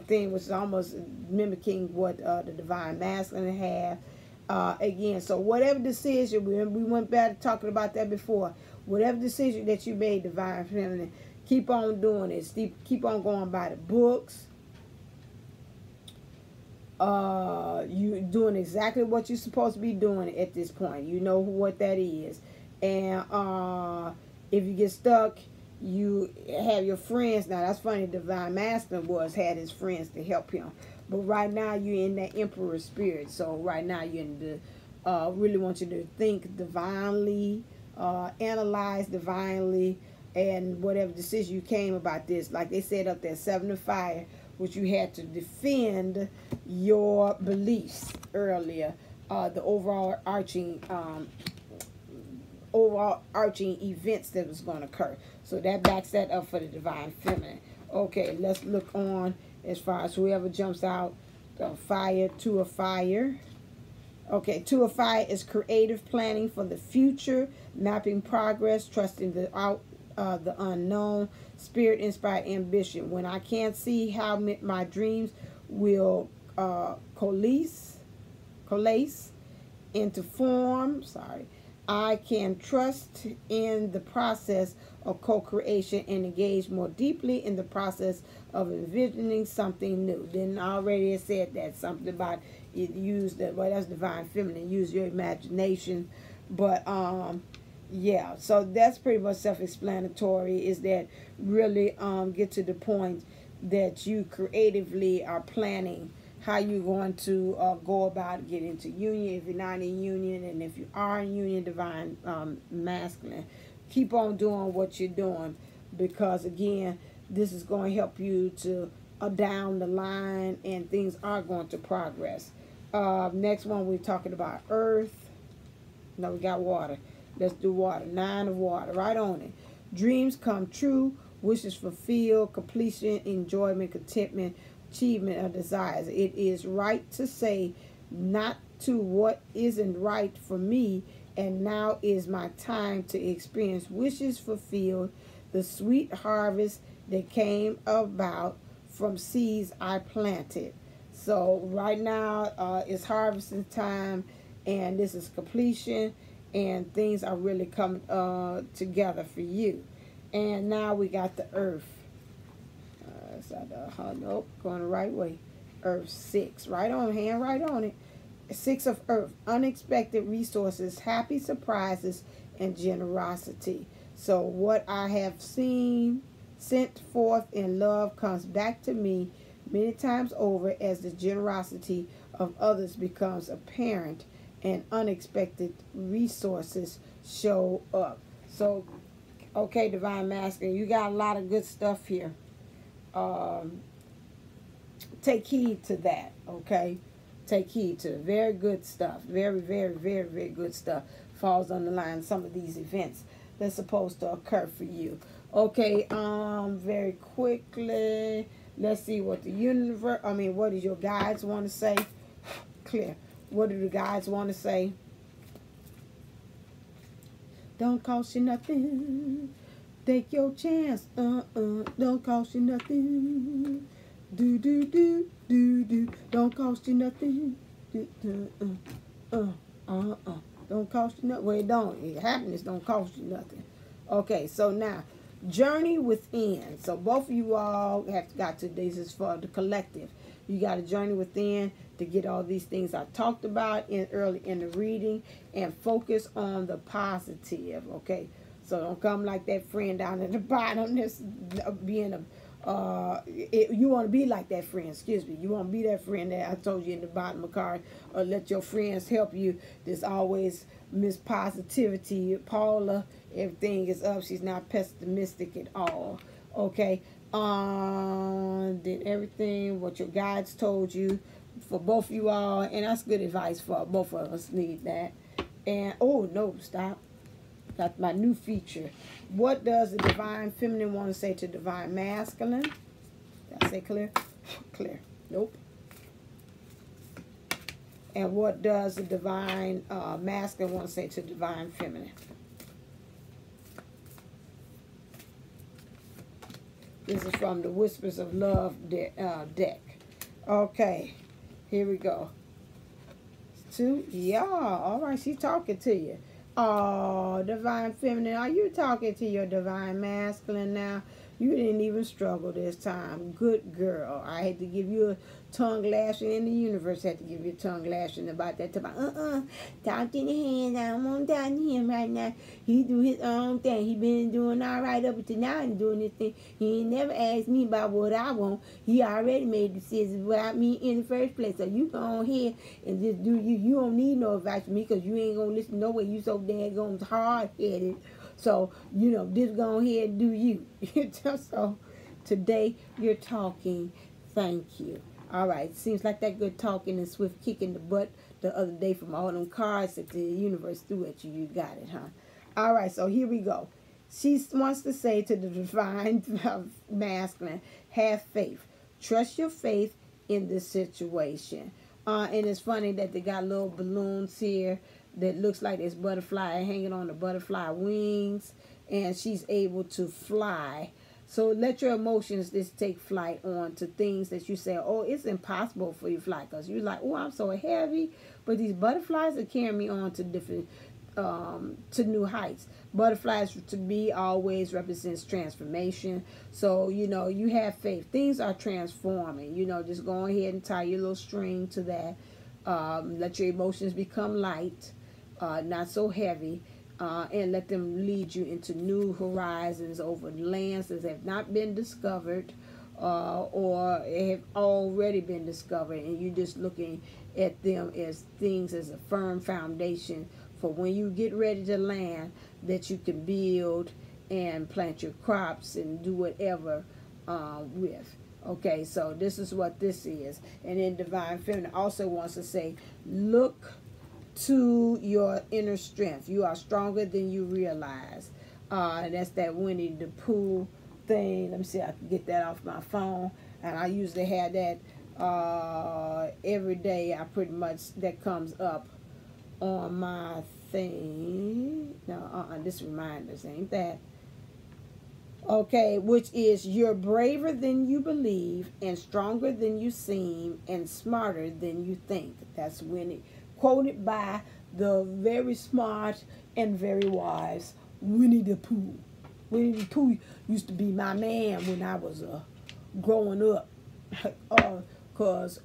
S1: thing, which is almost mimicking what the divine masculine have. Again, so whatever decision, we went back to talking about that before. Whatever decision that you made, divine feminine, keep on doing it. Keep on going by the books. You doing exactly what you're supposed to be doing at this point. You know what that is. And if you get stuck, you have your friends. Now that's funny, divine masculine had his friends to help him, but right now you're in that emperor spirit. So right now you're in the really want you to think divinely, analyze divinely, and whatever decision you came about this, like they said up there, 7 of fire, which you had to defend your beliefs earlier, the overarching events that was going to occur. So that backs that up for the divine feminine. Okay, let's look on as far as whoever jumps out. Fire, 2 of fire. Okay, 2 of fire is creative planning for the future, mapping progress, trusting the unknown, spirit-inspired ambition. When I can't see how my dreams will coalesce into form, I can trust in the process of co-creation and engage more deeply in the process of envisioning something new. Then I already said that, something about it, well, that's divine feminine, use your imagination. But yeah, so that's pretty much self-explanatory, is that really get to the point that you creatively are planning how you're going to go about getting into union, if you're not in union, and if you are in union, divine masculine. Keep on doing what you're doing, because again, this is going to help you to down the line, and things are going to progress. Next one, we're talking about earth. No, we got water. Let's do water. 9 of water. Right on it. Dreams come true. Wishes fulfilled. Completion, enjoyment, contentment, achievement of desires. It is right to say not to what isn't right for me, and now is my time to experience wishes fulfilled, the sweet harvest that came about from seeds I planted. So right now it's harvesting time, and this is completion, and things are really coming together for you. And now we got the Earth. Nope, going the right way. Earth 6, right on, hand right on it. 6 of Earth, unexpected resources, happy surprises, and generosity. So what I have seen sent forth in love comes back to me many times over as the generosity of others becomes apparent and unexpected resources show up. So, okay, Divine Masculine, you got a lot of good stuff here. Take heed to that, okay? Take heed to it. Very good stuff. Very, very, very, very good stuff falls on the line. Some of these events that's supposed to occur for you. Okay, very quickly, let's see what the universe, what does your guides want to say? Clear. What do the guides want to say? Don't cost you nothing. Take your chance. Don't cost you nothing. Do. Don't cost you nothing. Don't cost you nothing. Well, it don't. Happiness don't cost you nothing. Okay, so now, journey within. So both of you all have got to, this is for the collective. You got to journey within to get all these things I talked about early in the reading, and focus on the positive, okay? So don't come like that friend down at the bottom that's being a you want to be like that friend, excuse me. You want to be that friend that I told you in the bottom of the card, or let your friends help you. There's always Miss Positivity. Paula, everything is up. She's not pessimistic at all. Okay. Did everything what your guides told you for both of you all, and that's good advice for both of us. Need that. And oh no, stop. That's my new feature. What does the Divine Feminine want to say to Divine Masculine? Did I say clear? Clear. Nope. And what does the Divine Masculine want to say to Divine Feminine? This is from the Whispers of Love deck. Okay. Here we go. 2. Yeah. All right. She's talking to you. Oh, Divine Feminine, are you talking to your Divine Masculine now? You didn't even struggle this time. Good girl. I had to give you a tongue lashing, and the universe had to give you a tongue lashing about that. Talk in the hands. I don't want to talk to him right now. He do his own thing. He been doing all right up until now and doing this thing. He ain't never asked me about what I want. He already made decisions without me in the first place. So you go ahead and just do you. You don't need no advice from me, because you ain't going to listen no way. You so daggone hard-headed. So, just go ahead and do you. So, today you're talking. Thank you. All right. Seems like that good talking and swift kicking the butt the other day from all them cards that the universe threw at you. You got it, huh? All right. So, here we go. She wants to say to the Divine Masculine, have faith. Trust your faith in this situation. And it's funny that they got little balloons here that looks like this butterfly hanging on the butterfly wings, and she's able to fly. So let your emotions just take flight on to things that you say, oh, it's impossible for you to fly, because you're like, oh, I'm so heavy, but these butterflies are carrying me on to different to new heights. Butterflies to me always represents transformation. So you have faith, things are transforming. Just go ahead and tie your little string to that. Let your emotions become light, not so heavy, and let them lead you into new horizons over lands that have not been discovered, or have already been discovered, and you're just looking at them as things as a firm foundation for when you get ready to land, that you can build and plant your crops and do whatever with. Okay, so this is what this is. And then Divine Feminine also wants to say, look to your inner strength. You are stronger than you realize. That's that Winnie the Pooh thing. Let me see if I can get that off my phone. And I usually have that every day. I pretty much, that comes up on my thing. No, this reminders ain't that. Okay, which is you're braver than you believe and stronger than you seem and smarter than you think. That's Winnie, quoted by the very smart and very wise Winnie the Pooh. Winnie the Pooh used to be my man when I was growing up. Cause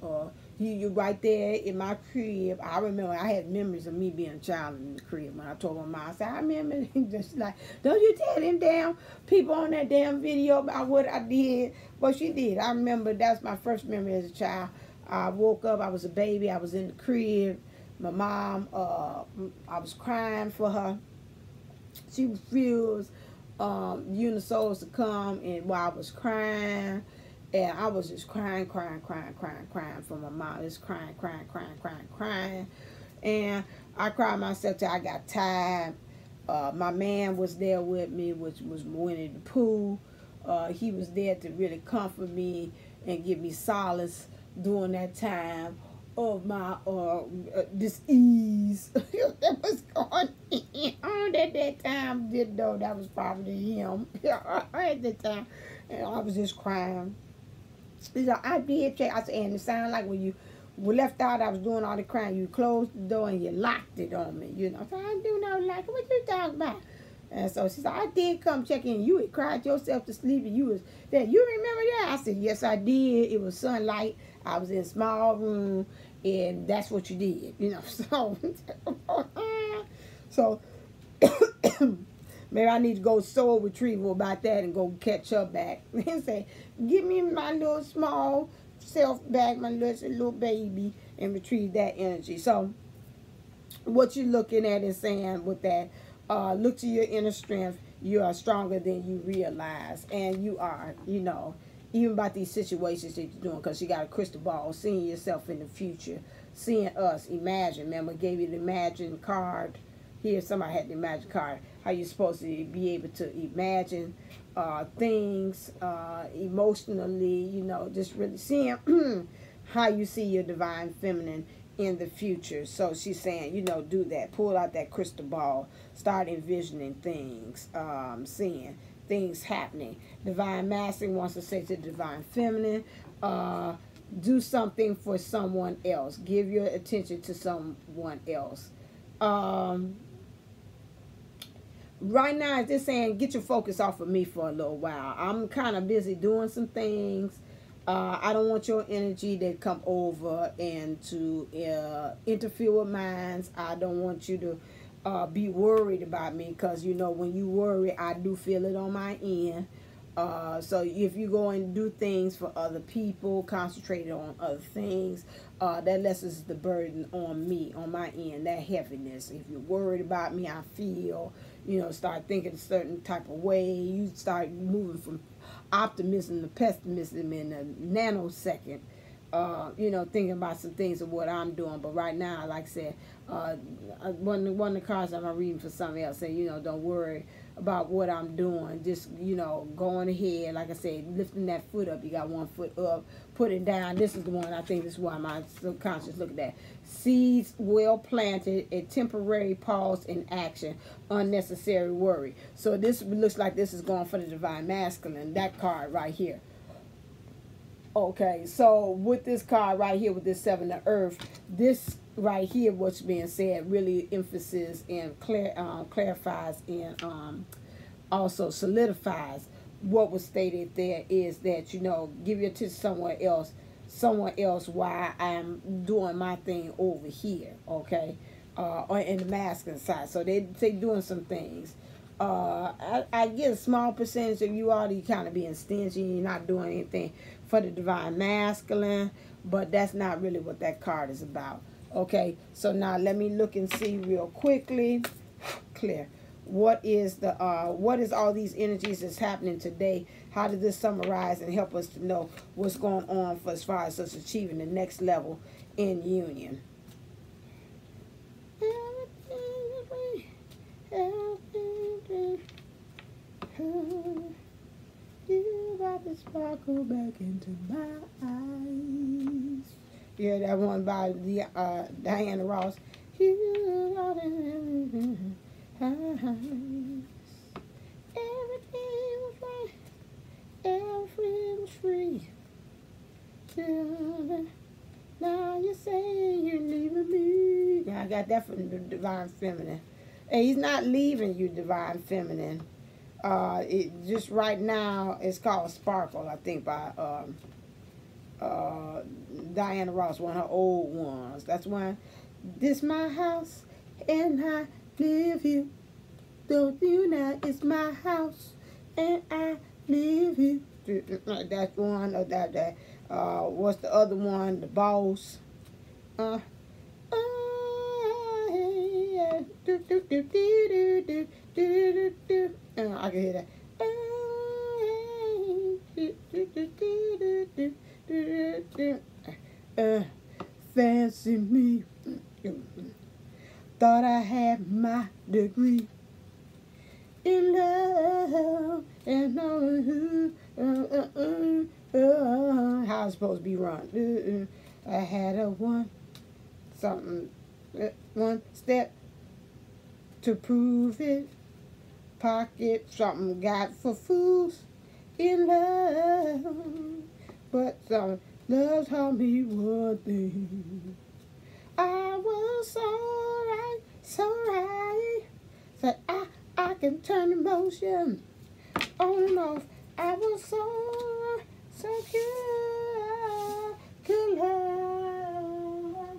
S1: you right there in my crib. I remember I had memories of me being a child in the crib when I told my mom. I said, I remember just like, don't you tell them damn people on that damn video about what I did. What she did. I remember that's my first memory as a child. I woke up, I was a baby, I was in the crib. My mom, I was crying for her. She refused Unisouls to come, and while I was crying, and I was just crying for my mom. Just crying. And I cried myself till I got tired. My man was there with me, which was Winnie the Pooh. He was there to really comfort me and give me solace during that time of my dis-ease that was going on at that time. Didn't know that was probably him at the time. And I was just crying. So I did check. I said, and it sounded like when you were left out, I was doing all the crying. You closed the door and you locked it on me. You know, so I didn't do no locking. What you talking about? And so she said, I did come check in. You had cried yourself to sleep, and you was there. You remember that? I said, yes, I did. It was sunlight. I was in a small room, and that's what you did. You know, so maybe I need to go soul retrieval about that and go catch her back and say, give me my little small self back, my little baby, and retrieve that energy. So what you're looking at is saying with that, look to your inner strength. You are stronger than you realize, and you are, you know, even about these situations that you're doing, because you got a crystal ball, seeing yourself in the future, seeing us, imagine. Remember, I gave you the imagine card. Here, somebody had the imagine card. How you're supposed to be able to imagine things emotionally, you know, just really seeing how you see your divine feminine in the future. So she's saying, you know, do that. Pull out that crystal ball. Start envisioning things, seeing things happening. Divine masculine wants to say to the divine feminine, do something for someone else. Give your attention to someone else. Right now, it's just saying, get your focus off of me for a little while. I'm kind of busy doing some things. I don't want your energy to come over and to interfere with mine. I don't want you to be worried about me, because, you know, when you worry, I do feel it on my end. So if you go and do things for other people, concentrate on other things, that lessens the burden on me, on my end, that heaviness. If you're worried about me, I feel, you know, start thinking a certain type of way. You start moving from optimism to pessimism in a nanosecond. You know, thinking about some things of what I'm doing. But right now, like I said, one of the cards I'm reading for something else, saying, you know, don't worry about what I'm doing. Just, you know, going ahead. Like I said, lifting that foot up. You got one foot up, put it down. This is the one, I think this is why my subconscious look at that. Seeds well planted, a temporary pause in action, unnecessary worry. So this looks like this is going for the divine masculine, that card right here. Okay, so with this card right here, with this Seven of Earth, this right here, what's being said, really emphasis and clarifies and also solidifies what was stated there, is that, you know, give your attention to someone else while I'm doing my thing over here, okay, or in the masculine side. So they doing some things. I get a small percentage of you already kind of being stingy, you're not doing anything for the divine masculine, but that's not really what that card is about. Okay, so now let me look and see real quickly. Clear. What is all these energies that's happening today? How does this summarize and help us to know what's going on for as far as us achieving the next level in union? You got the sparkle back into my eyes. Yeah, that one by the Diana Ross. You got it in my eyes. Everything was right. free. Now you say you're leaving me. Yeah, I got that from the Divine Feminine. And he's not leaving you, Divine Feminine. It just right now, it's called Sparkle, I think, by Diana Ross, one of her old ones. That's one. This my house, and I live here. Don't you know it's my house, and I live here. That's one of that. What's the other one? The Boss. I can hear that. Fancy me. Thought I had my degree in love and how it's supposed to be run. I had a one step to prove it. Pocket something got for fools in love, but some love taught me one thing. I was so right. Said I can turn emotion on and off. I was so pure. Good love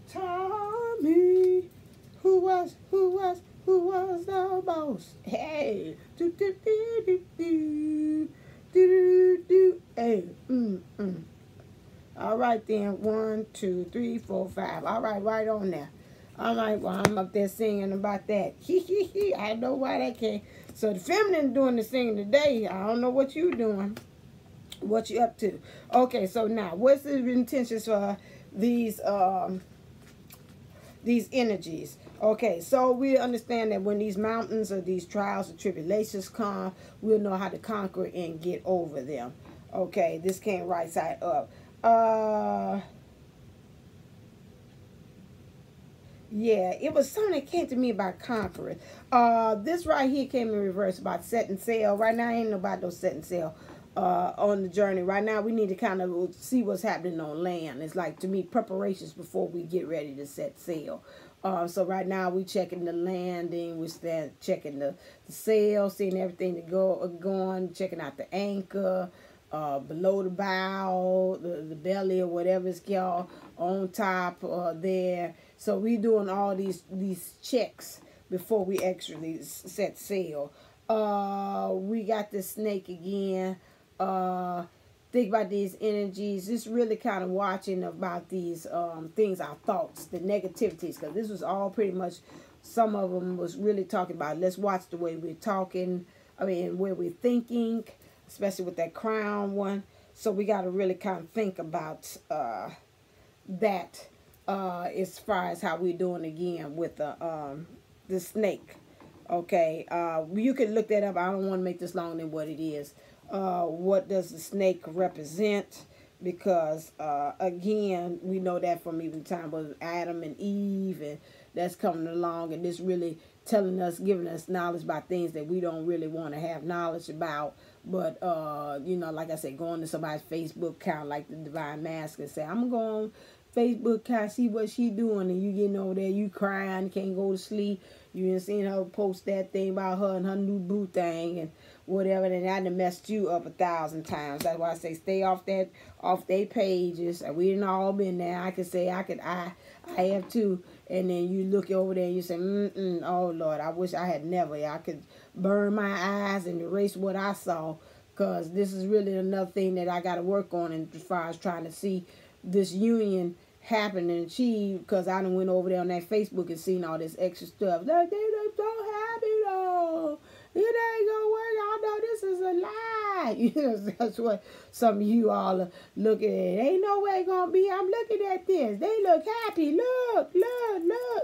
S1: taught me who was the boss. Hey, hey, All right then, 1, 2, 3, 4, 5. All right, right on there. All right, well, I'm up there singing about that. I know why that came. So the feminine doing the singing today. I don't know what you doing. What you up to? Okay, so now, what's the intentions for these energies? Okay, so we understand that when these mountains or these trials or tribulations come, we'll know how to conquer and get over them. Okay, this came right side up. Yeah, it was something that came to me about conquering. This right here came in reverse about setting sail. Right now, ain't nobody no setting sail on the journey. Right now, we need to kind of see what's happening on land. It's like, to me, preparations before we get ready to set sail. So right now, we checking the landing. We checking the sail, seeing everything that going, checking out the anchor. Below the bow, the belly or whatever it's called, on top there. So we doing all these checks before we actually set sail. We got the snake again. Think about these energies. Just really kind of watching about these things, our thoughts, the negativities, because this was all pretty much, some of them was really talking about, let's watch the way we're talking, where we're thinking, especially with that crown one. So we got to really kind of think about that as far as how we're doing again with the snake. Okay, you could look that up. I don't want to make this longer than what it is. What does the snake represent? Because again, we know that from even time with Adam and Eve, and that's coming along, and this really telling us, giving us knowledge about things that we don't really want to have knowledge about. But, you know, like I said, going to somebody's Facebook account like the Divine Mask and say, I'm going on Facebook account, see what she doing, and you getting over there, you crying, can't go to sleep. You ain't seen her post that thing about her and her new boo thing and whatever, and that done messed you up 1,000 times. That's why I say stay off their pages. We done all been there. I could say I have too. And then you look over there and you say, oh Lord, I wish I had never. I could burn my eyes and erase what I saw, because this is really another thing that I got to work on as far as trying to see this union happen and achieve, because I done went over there on that Facebook and seen all this extra stuff. Like, they look so happy though. It ain't gonna work. I know this is a lie. You know, that's what some of you all are looking at. Ain't no way gonna be. I'm looking at this. They look happy. Look.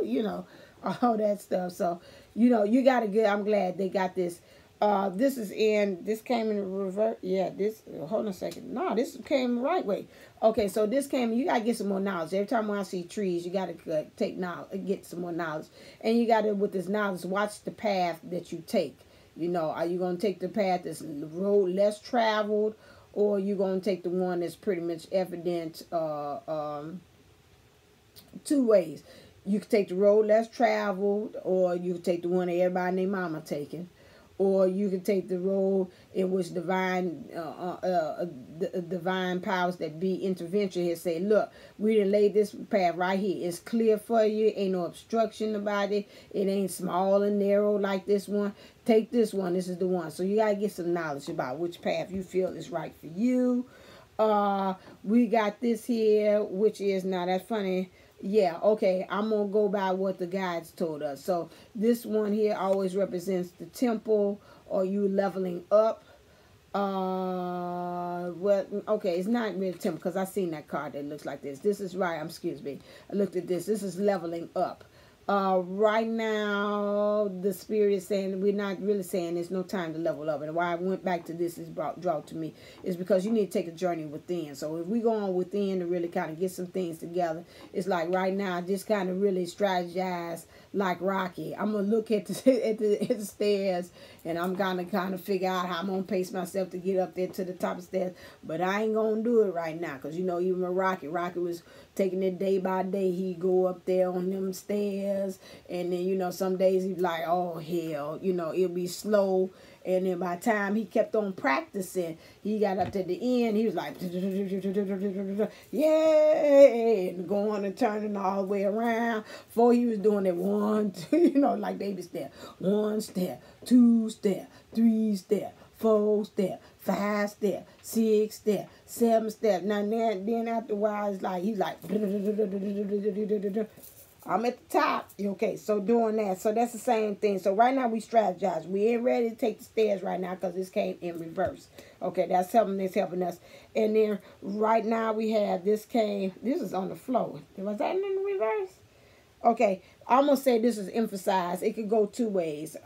S1: You know, all that stuff. So, you know, you got to get. I'm glad they got this. This came in reverse. Yeah, hold on a second. No, this came the right way. Okay, so this came, you got to get some more knowledge. Every time when I see trees, you got to take knowledge, get some more knowledge. And you got to, with this knowledge, watch the path that you take. You know, are you going to take the path that's road less traveled, or you're going to take the one that's pretty much evident two ways. You can take the road less traveled, or you can take the one that everybody and their mama taking, or you can take the road in which divine powers that be intervention has said, look, we done laid this path right here. It's clear for you. Ain't no obstruction about it. It ain't small and narrow like this one. Take this one. This is the one. So you got to get some knowledge about which path you feel is right for you. We got this here, which is, now that's funny. Yeah, okay, I'm going to go by what the guides told us. So this one here always represents the temple, or you leveling up. Well, okay, it's not really temple, because I seen that card that looks like this. This is right, excuse me. I looked at this. This is leveling up. Right now, the spirit is saying, we're not really saying there's no time to level up. And why I went back to this is brought to me is because you need to take a journey within. So if we go on within to really kind of get some things together, it's like right now, just kind of really strategize like Rocky. I'm going to look at the stairs, and I'm going to kind of figure out how I'm going to pace myself to get up there to the top of the stairs. But I ain't going to do it right now, because, you know, even Rocky was taking it day by day. He'd go up there on them stairs, and then, you know, some days he'd be like, oh, hell, you know, it'll be slow. And then by the time he kept on practicing, he got up to the end, he was like, yay, and going and turning all the way around. Before he was doing it 1, 2, you know, like baby step. 1 step, 2 step, 3 step, 4 step, 5 step, 6 step, 7 step. Now then after a while, it's like, he's like, I'm at the top. Okay, so doing that. So that's the same thing. So right now we strategize. We ain't ready to take the stairs right now because this came in reverse. Okay, that's helping us. And then right now we have this is on the floor. Was that in the reverse? Okay, I'm going to say this is emphasized. It could go 2 ways.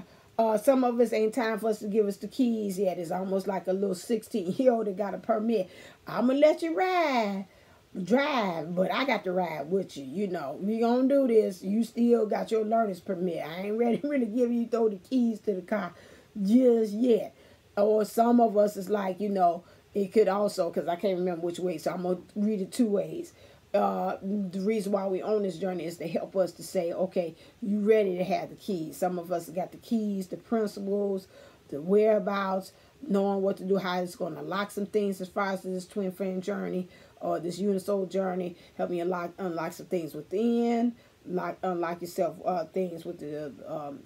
S1: Some of us ain't time for us to give us the keys yet. It's almost like a little 16-year-old that got a permit. I'm going to let you drive, but I got to ride with you. You know, we gonna do this. You still got your learner's permit. I ain't ready to really give you throw the keys to the car just yet. Or some of us is like, you know, it could also, because I can't remember which way, so I'm gonna read it 2 ways. The reason why we on this journey is to help us to say, okay, you ready to have the keys. Some of us got the keys, the principles, the whereabouts, knowing what to do, how it's going to unlock some things as far as this twin flame journey or this unisoul journey. Help me unlock some things within, unlock yourself things with the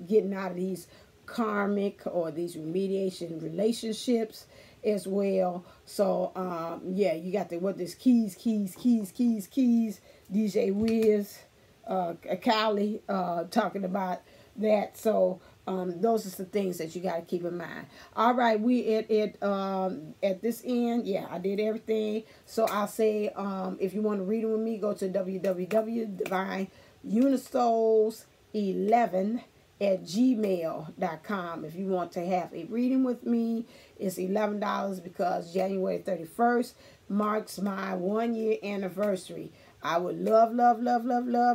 S1: getting out of these karmic or these remediation relationships as well. So yeah, you got this keys. DJ Wiz, Cali talking about that. So those are some things that you got to keep in mind. All right, we at this end. Yeah, I did everything. So I'll say if you want to read it with me, go to www.divineunisoles11@gmail.com. If you want to have a reading with me, it's $11 because January 31st marks my 1-year anniversary. I would love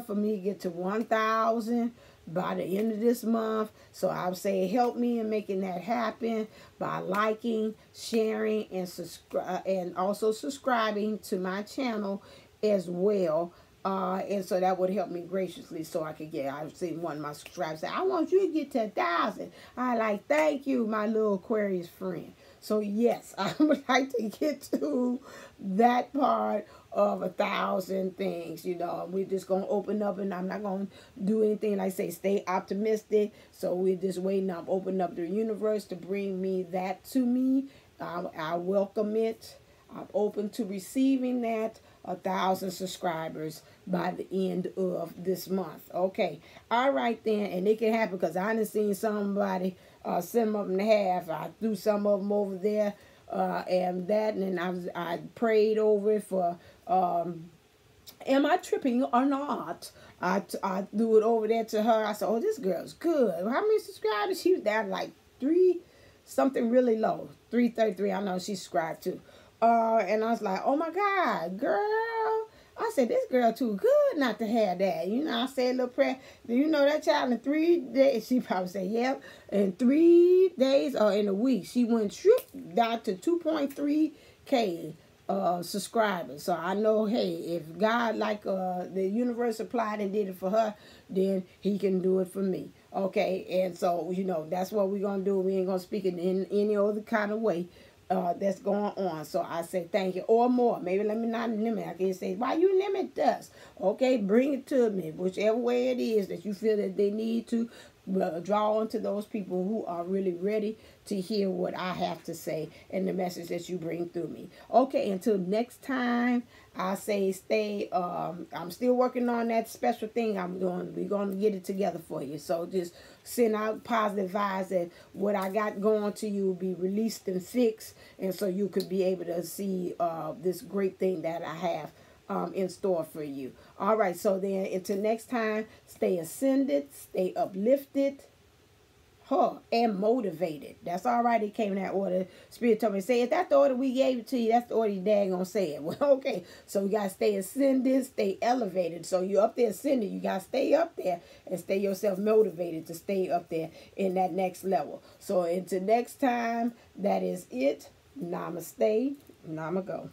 S1: for me to get to 1,000 by the end of this month. So I would say help me in making that happen by liking, sharing, and also subscribing to my channel as well. And so that would help me graciously so I could I've seen one of my subscribers say, I want you to get to 1,000. I like, thank you, my little Aquarius friend. So yes, I would like to get to that part of 1,000 things. You know, we're just going to open up, and I'm not going to do anything like say, stay optimistic. So we're just waiting. I'm opening up the universe to bring me that to me. I welcome it. I'm open to receiving that 1,000 subscribers by the end of this month. Okay. All right then. And it can happen because I done seen somebody send them to half. I threw some of them over there and then I prayed over it for am I tripping or not? I threw it over there to her. I said, oh, this girl's good. How many subscribers? She was down like 3 something really low. 333. I know she subscribed too. And I was like, oh my God, girl. I said, this girl too good not to have that. You know, I said a little prayer. Do you know that child in 3 days? She probably said, yep. In 3 days or in a week, she went down to 2.3 100K subscribers. So I know, hey, if God, like the universe applied and did it for her, then he can do it for me. Okay, and so, you know, that's what we're going to do. We ain't going to speak it in any other kind of way that's going on. So I say thank you, or more. Maybe let me not limit. I can say, why you limit us? Okay, bring it to me. Whichever way it is that you feel that they need to draw on to those people who are really ready to hear what I have to say and the message that you bring through me. Okay, until next time, I say stay. I'm still working on that special thing I'm doing. We're going to get it together for you. So just send out positive vibes that what I got going to you will be released and fixed. And so you could be able to see this great thing that I have in store for you. All right, so then until next time, stay ascended, stay uplifted, and motivated. That's all right. It came in that order. Spirit told me to say, if that's the order we gave it to you, that's the order your dad gonna say it. Well, okay, so we gotta stay ascended, stay elevated. So you're up there ascended, you gotta stay up there and stay yourself motivated to stay up there in that next level. So until next time, that is it. Namaste. Namago.